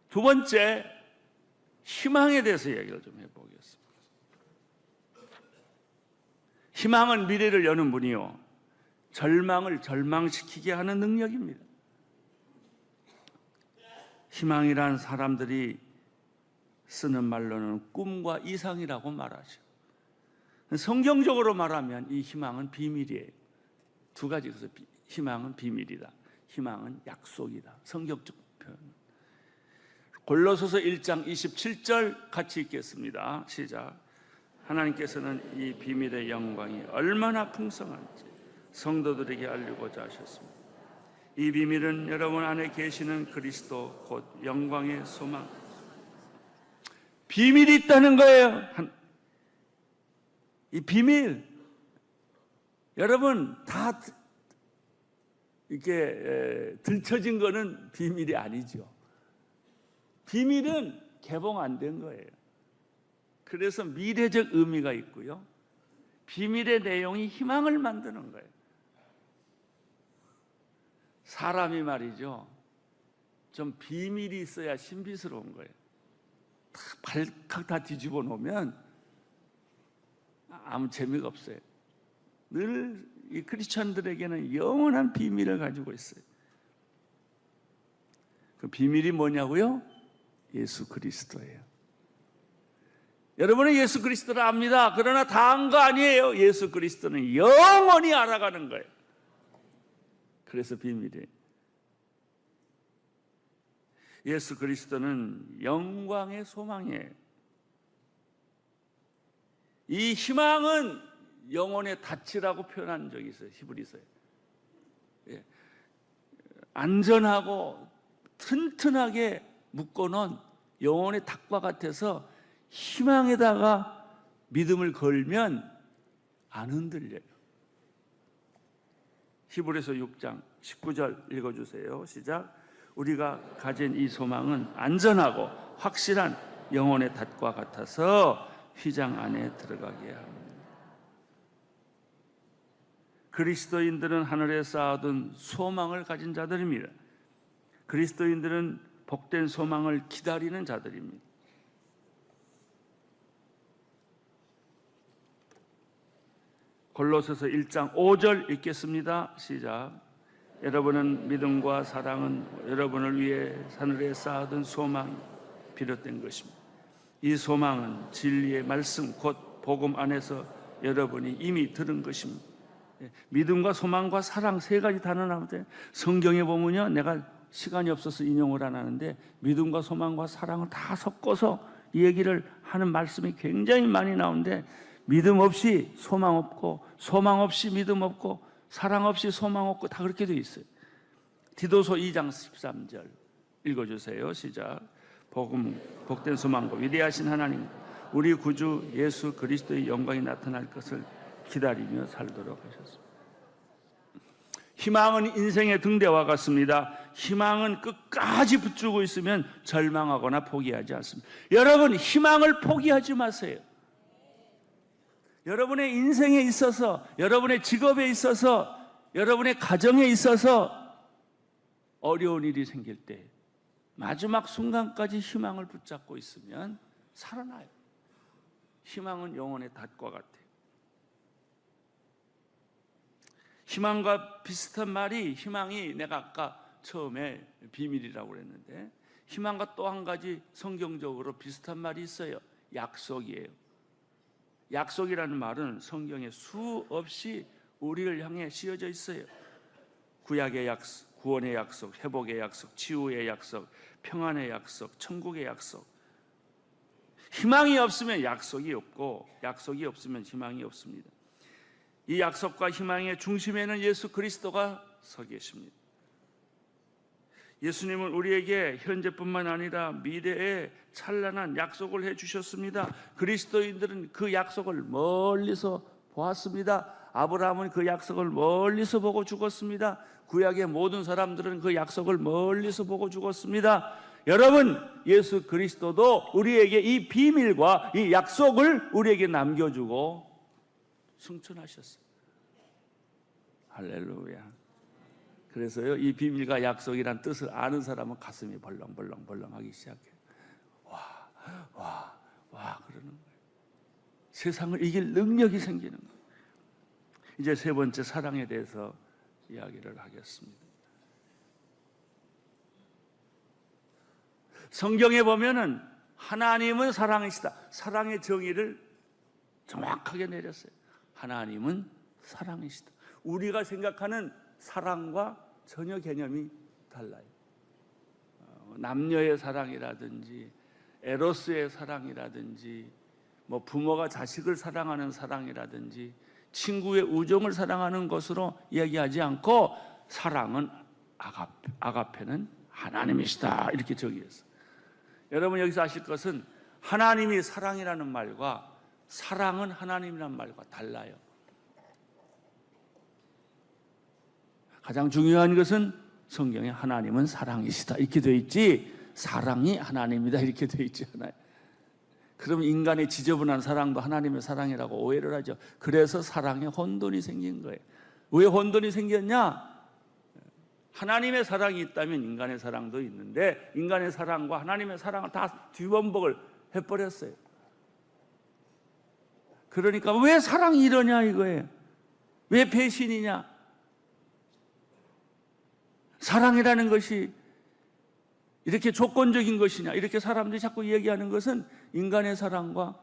두 번째, 희망에 대해서 이야기를 좀 해보겠습니다. 희망은 미래를 여는 문이요, 절망을 절망시키게 하는 능력입니다. 희망이란 사람들이 쓰는 말로는 꿈과 이상이라고 말하죠. 성경적으로 말하면 이 희망은 비밀이에요. 두 가지. 그래서 희망은 비밀이다, 희망은 약속이다, 성경적 표현. 골로새서 1장 27절 같이 읽겠습니다. 시작. 하나님께서는 이 비밀의 영광이 얼마나 풍성한지 성도들에게 알리고자 하셨습니다. 이 비밀은 여러분 안에 계시는 그리스도 곧 영광의 소망. 비밀이 있다는 거예요. 이 비밀, 여러분 다 이렇게 들춰진 거는 비밀이 아니죠. 비밀은 개봉 안 된 거예요. 그래서 미래적 의미가 있고요, 비밀의 내용이 희망을 만드는 거예요. 사람이 말이죠, 좀 비밀이 있어야 신비스러운 거예요. 다 발칵 다 뒤집어 놓으면 아무 재미가 없어요. 늘 이 크리스천들에게는 영원한 비밀을 가지고 있어요. 그 비밀이 뭐냐고요? 예수 그리스도예요. 여러분은 예수 그리스도를 압니다. 그러나 다 안 거 아니에요. 예수 그리스도는 영원히 알아가는 거예요. 그래서 비밀이에요. 예수 그리스도는 영광의 소망이에요. 이 희망은 영혼의 닻이라고 표현한 적이 있어요. 히브리서에. 안전하고 튼튼하게 묶어놓은 영혼의 닭과 같아서 희망에다가 믿음을 걸면 안 흔들려요. 히브리서 6장 19절 읽어주세요. 시작. 우리가 가진 이 소망은 안전하고 확실한 영혼의 닷과 같아서 휘장 안에 들어가게 합니다. 그리스도인들은 하늘에 쌓아둔 소망을 가진 자들입니다. 그리스도인들은 복된 소망을 기다리는 자들입니다. 골로새서 1장 5절 읽겠습니다. 시작. 여러분은 믿음과 사랑은 여러분을 위해 하늘에 쌓아둔 소망이 비롯된 것입니다. 이 소망은 진리의 말씀 곧 복음 안에서 여러분이 이미 들은 것입니다. 믿음과 소망과 사랑 세 가지 단어 나오는데 성경에 보면요, 내가 시간이 없어서 인용을 안 하는데 믿음과 소망과 사랑을 다 섞어서 이 얘기를 하는 말씀이 굉장히 많이 나오는데, 믿음 없이 소망 없고 소망 없이 믿음 없고 사랑 없이 소망 없고 다 그렇게 되어 있어요. 디도서 2장 13절 읽어주세요. 시작. 복된 소망과 위대하신 하나님 우리 구주 예수 그리스도의 영광이 나타날 것을 기다리며 살도록 하셨습니다. 희망은 인생의 등대와 같습니다. 희망은 끝까지 붙들고 있으면 절망하거나 포기하지 않습니다. 여러분, 희망을 포기하지 마세요. 여러분의 인생에 있어서, 여러분의 직업에 있어서, 여러분의 가정에 있어서 어려운 일이 생길 때 마지막 순간까지 희망을 붙잡고 있으면 살아나요. 희망은 영혼의 닷과 같아요. 희망과 비슷한 말이, 희망이 내가 아까 처음에 비밀이라고 그랬는데, 희망과 또 한 가지 성경적으로 비슷한 말이 있어요. 약속이에요. 약속이라는 말은 성경에 수없이 우리를 향해 씌어져 있어요. 구약의 약속, 구원의 약속, 회복의 약속, 치유의 약속, 평안의 약속, 천국의 약속. 희망이 없으면 약속이 없고, 약속이 없으면 희망이 없습니다. 이 약속과 희망의 중심에는 예수 그리스도가 서 계십니다. 예수님은 우리에게 현재뿐만 아니라 미래에 찬란한 약속을 해주셨습니다. 그리스도인들은 그 약속을 멀리서 보았습니다. 아브라함은 그 약속을 멀리서 보고 죽었습니다. 구약의 모든 사람들은 그 약속을 멀리서 보고 죽었습니다. 여러분, 예수 그리스도도 우리에게 이 비밀과 이 약속을 우리에게 남겨주고 승천하셨어요. 할렐루야. 그래서요, 이 비밀과 약속이란 뜻을 아는 사람은 가슴이 벌렁벌렁 하기 시작해요. 와 그러는 거예요. 세상을 이길 능력이 생기는 거예요. 이제 세 번째, 사랑에 대해서 이야기를 하겠습니다. 성경에 보면은 하나님은 사랑이시다. 사랑의 정의를 정확하게 내렸어요. 하나님은 사랑이시다. 우리가 생각하는 사랑과 전혀 개념이 달라요. 남녀의 사랑이라든지 에로스의 사랑이라든지 뭐 부모가 자식을 사랑하는 사랑이라든지 친구의 우정을 사랑하는 것으로 이야기하지 않고, 사랑은 아가페는 하나님이시다 이렇게 정의했어요. 여러분, 여기서 아실 것은 하나님이 사랑이라는 말과 사랑은 하나님이라는 말과 달라요. 가장 중요한 것은 성경에 하나님은 사랑이시다 이렇게 되어 있지, 사랑이 하나님이다 이렇게 되어 있지 않아요. 그럼 인간의 지저분한 사랑도 하나님의 사랑이라고 오해를 하죠. 그래서 사랑에 혼돈이 생긴 거예요. 왜 혼돈이 생겼냐? 하나님의 사랑이 있다면 인간의 사랑도 있는데, 인간의 사랑과 하나님의 사랑을 다 뒤범벅을 해버렸어요. 그러니까 왜 사랑이 이러냐 이거예요. 왜 배신이냐? 사랑이라는 것이 이렇게 조건적인 것이냐, 이렇게 사람들이 자꾸 얘기하는 것은 인간의 사랑과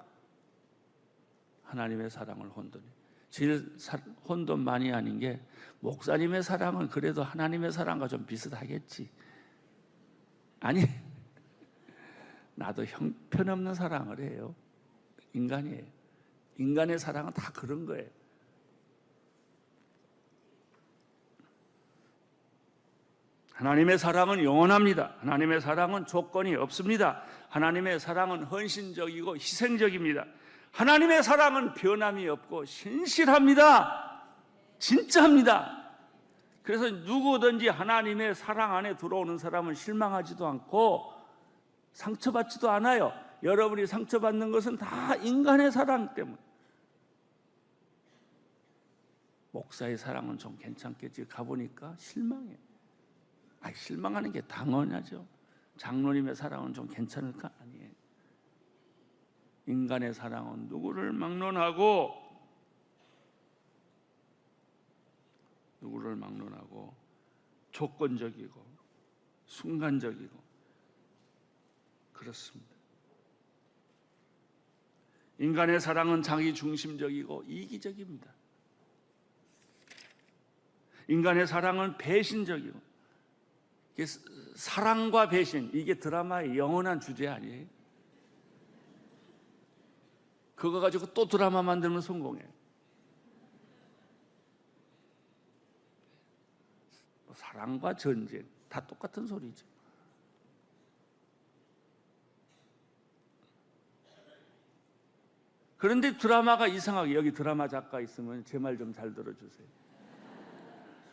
하나님의 사랑을 혼돈해. 제일 혼돈 많이 하는 게, 목사님의 사랑은 그래도 하나님의 사랑과 좀 비슷하겠지. 아니, 나도 형편없는 사랑을 해요. 인간이에요. 인간의 사랑은 다 그런 거예요. 하나님의 사랑은 영원합니다. 하나님의 사랑은 조건이 없습니다. 하나님의 사랑은 헌신적이고 희생적입니다. 하나님의 사랑은 변함이 없고 신실합니다. 진짜합니다. 그래서 누구든지 하나님의 사랑 안에 들어오는 사람은 실망하지도 않고 상처받지도 않아요. 여러분이 상처받는 것은 다 인간의 사랑 때문에. 목사의 사랑은 좀 괜찮겠지, 가보니까 실망해. 실망하는 게 당연하죠. 장로님의 사랑은 좀 괜찮을까? 아니에요. 인간의 사랑은 누구를 막론하고 조건적이고 순간적이고 그렇습니다. 인간의 사랑은 자기 중심적이고 이기적입니다. 인간의 사랑은 배신적이고, 사랑과 배신, 이게 드라마의 영원한 주제 아니에요? 그거 가지고 또 드라마 만들면 성공해요. 사랑과 전쟁 다 똑같은 소리죠. 그런데 드라마가 이상하게, 여기 드라마 작가 있으면 제 말 좀 잘 들어주세요.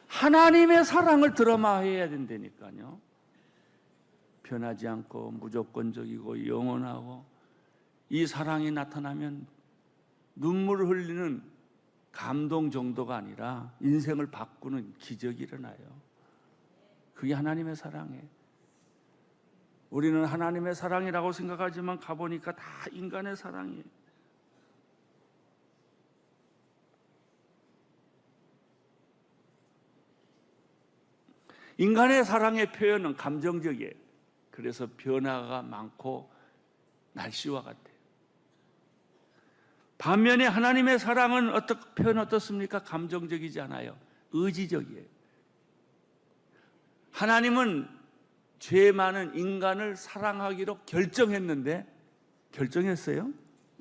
하나님의 사랑을 드라마해야 된다니까요. 변하지 않고 무조건적이고 영원하고, 이 사랑이 나타나면 눈물을 흘리는 감동 정도가 아니라 인생을 바꾸는 기적이 일어나요. 그게 하나님의 사랑이에요. 우리는 하나님의 사랑이라고 생각하지만 가보니까 다 인간의 사랑이에요. 인간의 사랑의 표현은 감정적이에요. 그래서 변화가 많고 날씨와 같아요. 반면에 하나님의 사랑은 표현 어떻습니까? 감정적이지 않아요. 의지적이에요. 하나님은 죄 많은 인간을 사랑하기로 결정했는데, 결정했어요.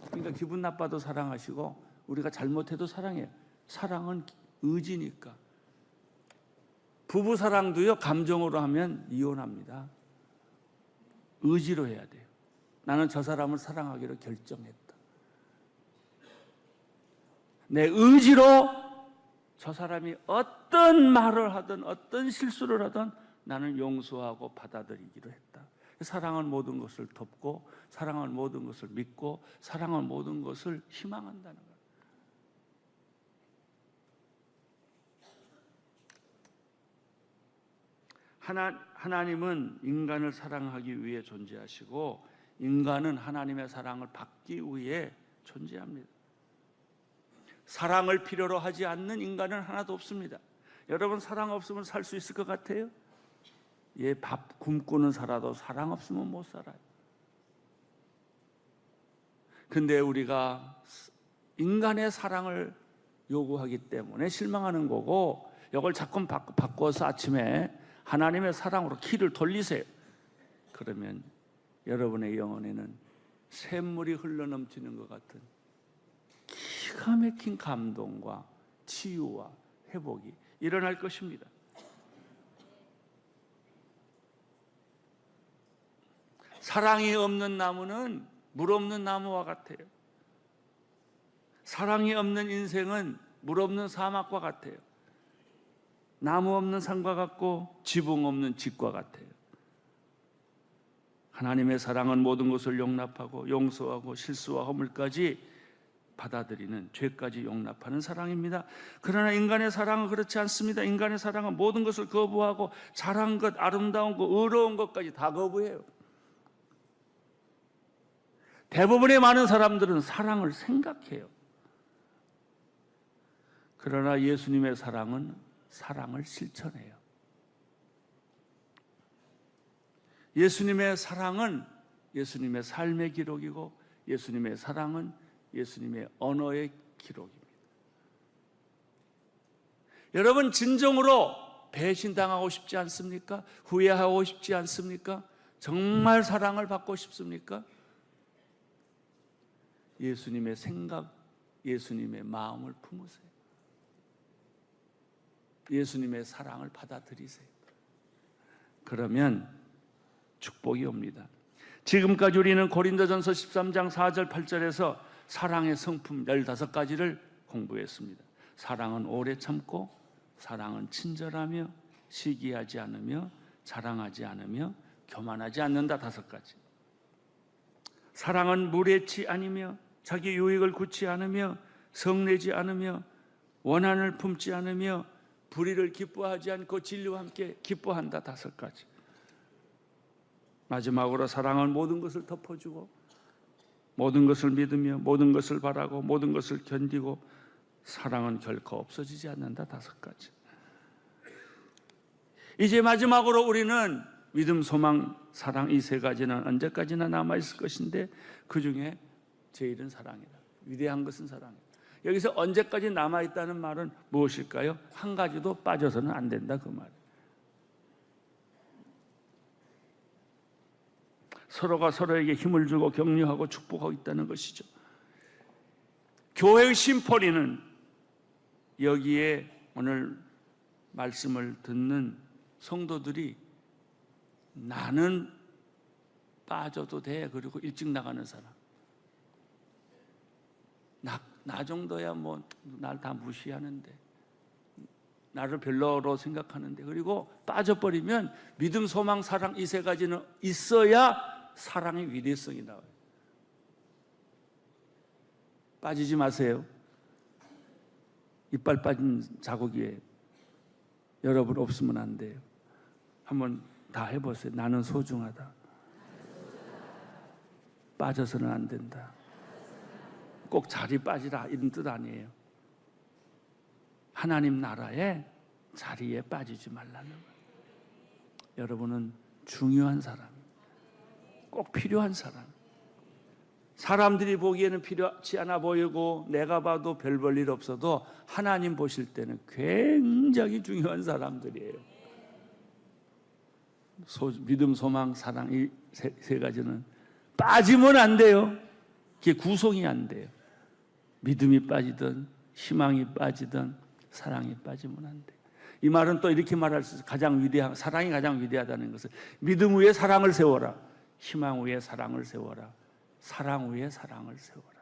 그러니까 기분 나빠도 사랑하시고 우리가 잘못해도 사랑해요. 사랑은 의지니까. 부부 사랑도요, 감정으로 하면 이혼합니다. 의지로 해야 돼요. 나는 저 사람을 사랑하기로 결정했다. 내 의지로 저 사람이 어떤 말을 하든 어떤 실수를 하든 나는 용서하고 받아들이기로 했다. 사랑은 모든 것을 덮고, 사랑은 모든 것을 믿고, 사랑은 모든 것을 희망한다는 거예요. 하나님은 인간을 사랑하기 위해 존재하시고, 인간은 하나님의 사랑을 받기 위해 존재합니다. 사랑을 필요로 하지 않는 인간은 하나도 없습니다. 여러분, 사랑 없으면 살 수 있을 것 같아요? 예, 밥 굶고는 살아도 사랑 없으면 못 살아요. 근데 우리가 인간의 사랑을 요구하기 때문에 실망하는 거고, 이걸 자꾸 바꿔서 아침에 하나님의 사랑으로 키를 돌리세요. 그러면 여러분의 영혼에는 샘물이 흘러넘치는 것 같은 기가 막힌 감동과 치유와 회복이 일어날 것입니다. 사랑이 없는 나무는 물 없는 나무와 같아요. 사랑이 없는 인생은 물 없는 사막과 같아요. 나무 없는 산과 같고 지붕 없는 집과 같아요. 하나님의 사랑은 모든 것을 용납하고 용서하고 실수와 허물까지 받아들이는, 죄까지 용납하는 사랑입니다. 그러나 인간의 사랑은 그렇지 않습니다. 인간의 사랑은 모든 것을 거부하고 잘한 것, 아름다운 것, 의로운 것까지 다 거부해요. 대부분의 많은 사람들은 사랑을 생각해요. 그러나 예수님의 사랑은 사랑을 실천해요. 예수님의 사랑은 예수님의 삶의 기록이고, 예수님의 사랑은 예수님의 언어의 기록입니다. 여러분, 진정으로 배신당하고 싶지 않습니까? 후회하고 싶지 않습니까? 정말 사랑을 받고 싶습니까? 예수님의 생각, 예수님의 마음을 품으세요. 예수님의 사랑을 받아들이세요. 그러면 축복이 옵니다. 지금까지 우리는 고린도전서 13장 4절 8절에서 사랑의 성품 15가지를 공부했습니다. 사랑은 오래 참고, 사랑은 친절하며, 시기하지 않으며, 자랑하지 않으며, 교만하지 않는다. 5가지. 사랑은 무례치 아니며, 자기 유익을 굳지 않으며, 성내지 않으며, 원한을 품지 않으며, 불의를 기뻐하지 않고 진리와 함께 기뻐한다. 5가지. 마지막으로 사랑은 모든 것을 덮어주고, 모든 것을 믿으며, 모든 것을 바라고, 모든 것을 견디고, 사랑은 결코 없어지지 않는다. 5가지. 이제 마지막으로 우리는 믿음, 소망, 사랑, 이 3가지는 언제까지나 남아있을 것인데, 그 중에 제일은 사랑이다. 위대한 것은 사랑이다. 여기서 언제까지 남아있다는 말은 무엇일까요? 한 가지도 빠져서는 안 된다, 그 말이에요. 서로가 서로에게 힘을 주고 격려하고 축복하고 있다는 것이죠. 교회의 심포리는 여기에 오늘 말씀을 듣는 성도들이 나는 빠져도 돼, 그리고 일찍 나가는 사람, 나 정도야 뭐 날 다 무시하는데, 나를 별로로 생각하는데, 그리고 빠져버리면 믿음, 소망, 사랑 이 세 가지는 있어야 사랑의 위대성이 나와요. 빠지지 마세요. 이빨 빠진 자국이에요. 여러분 없으면 안 돼요. 한번 다 해보세요. 나는 소중하다. 빠져서는 안 된다. 꼭 자리 빠지라 이런 뜻 아니에요. 하나님 나라의 자리에 빠지지 말라는 거예요. 여러분은 중요한 사람이에요. 꼭 필요한 사람. 사람들이 보기에는 필요하지 않아 보이고 내가 봐도 별 볼 일 없어도 하나님 보실 때는 굉장히 중요한 사람들이에요. 믿음, 소망, 사랑 이 세 가지는 빠지면 안 돼요. 그게 구성이 안 돼요. 믿음이 빠지든 희망이 빠지든 사랑이 빠지면 안 돼요. 이 말은 또 이렇게 말할 수 있어요. 사랑이 가장 위대하다는 것은 믿음 위에 사랑을 세워라. 희망 위에 사랑을 세워라. 사랑 위에 사랑을 세워라.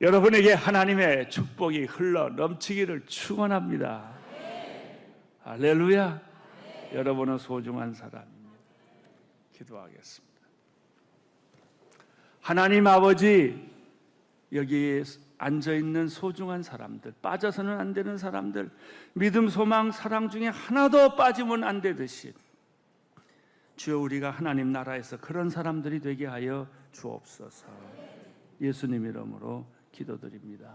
여러분에게 하나님의 축복이 흘러 넘치기를 축원합니다. 할렐루야. 여러분은 소중한 사람입니다. 기도하겠습니다. 하나님 아버지, 여기 앉아있는 소중한 사람들, 빠져서는 안 되는 사람들, 믿음, 소망, 사랑 중에 하나도 빠지면 안 되듯이 주여, 우리가 하나님 나라에서 그런 사람들이 되게 하여 주옵소서. 예수님 이름으로 기도드립니다.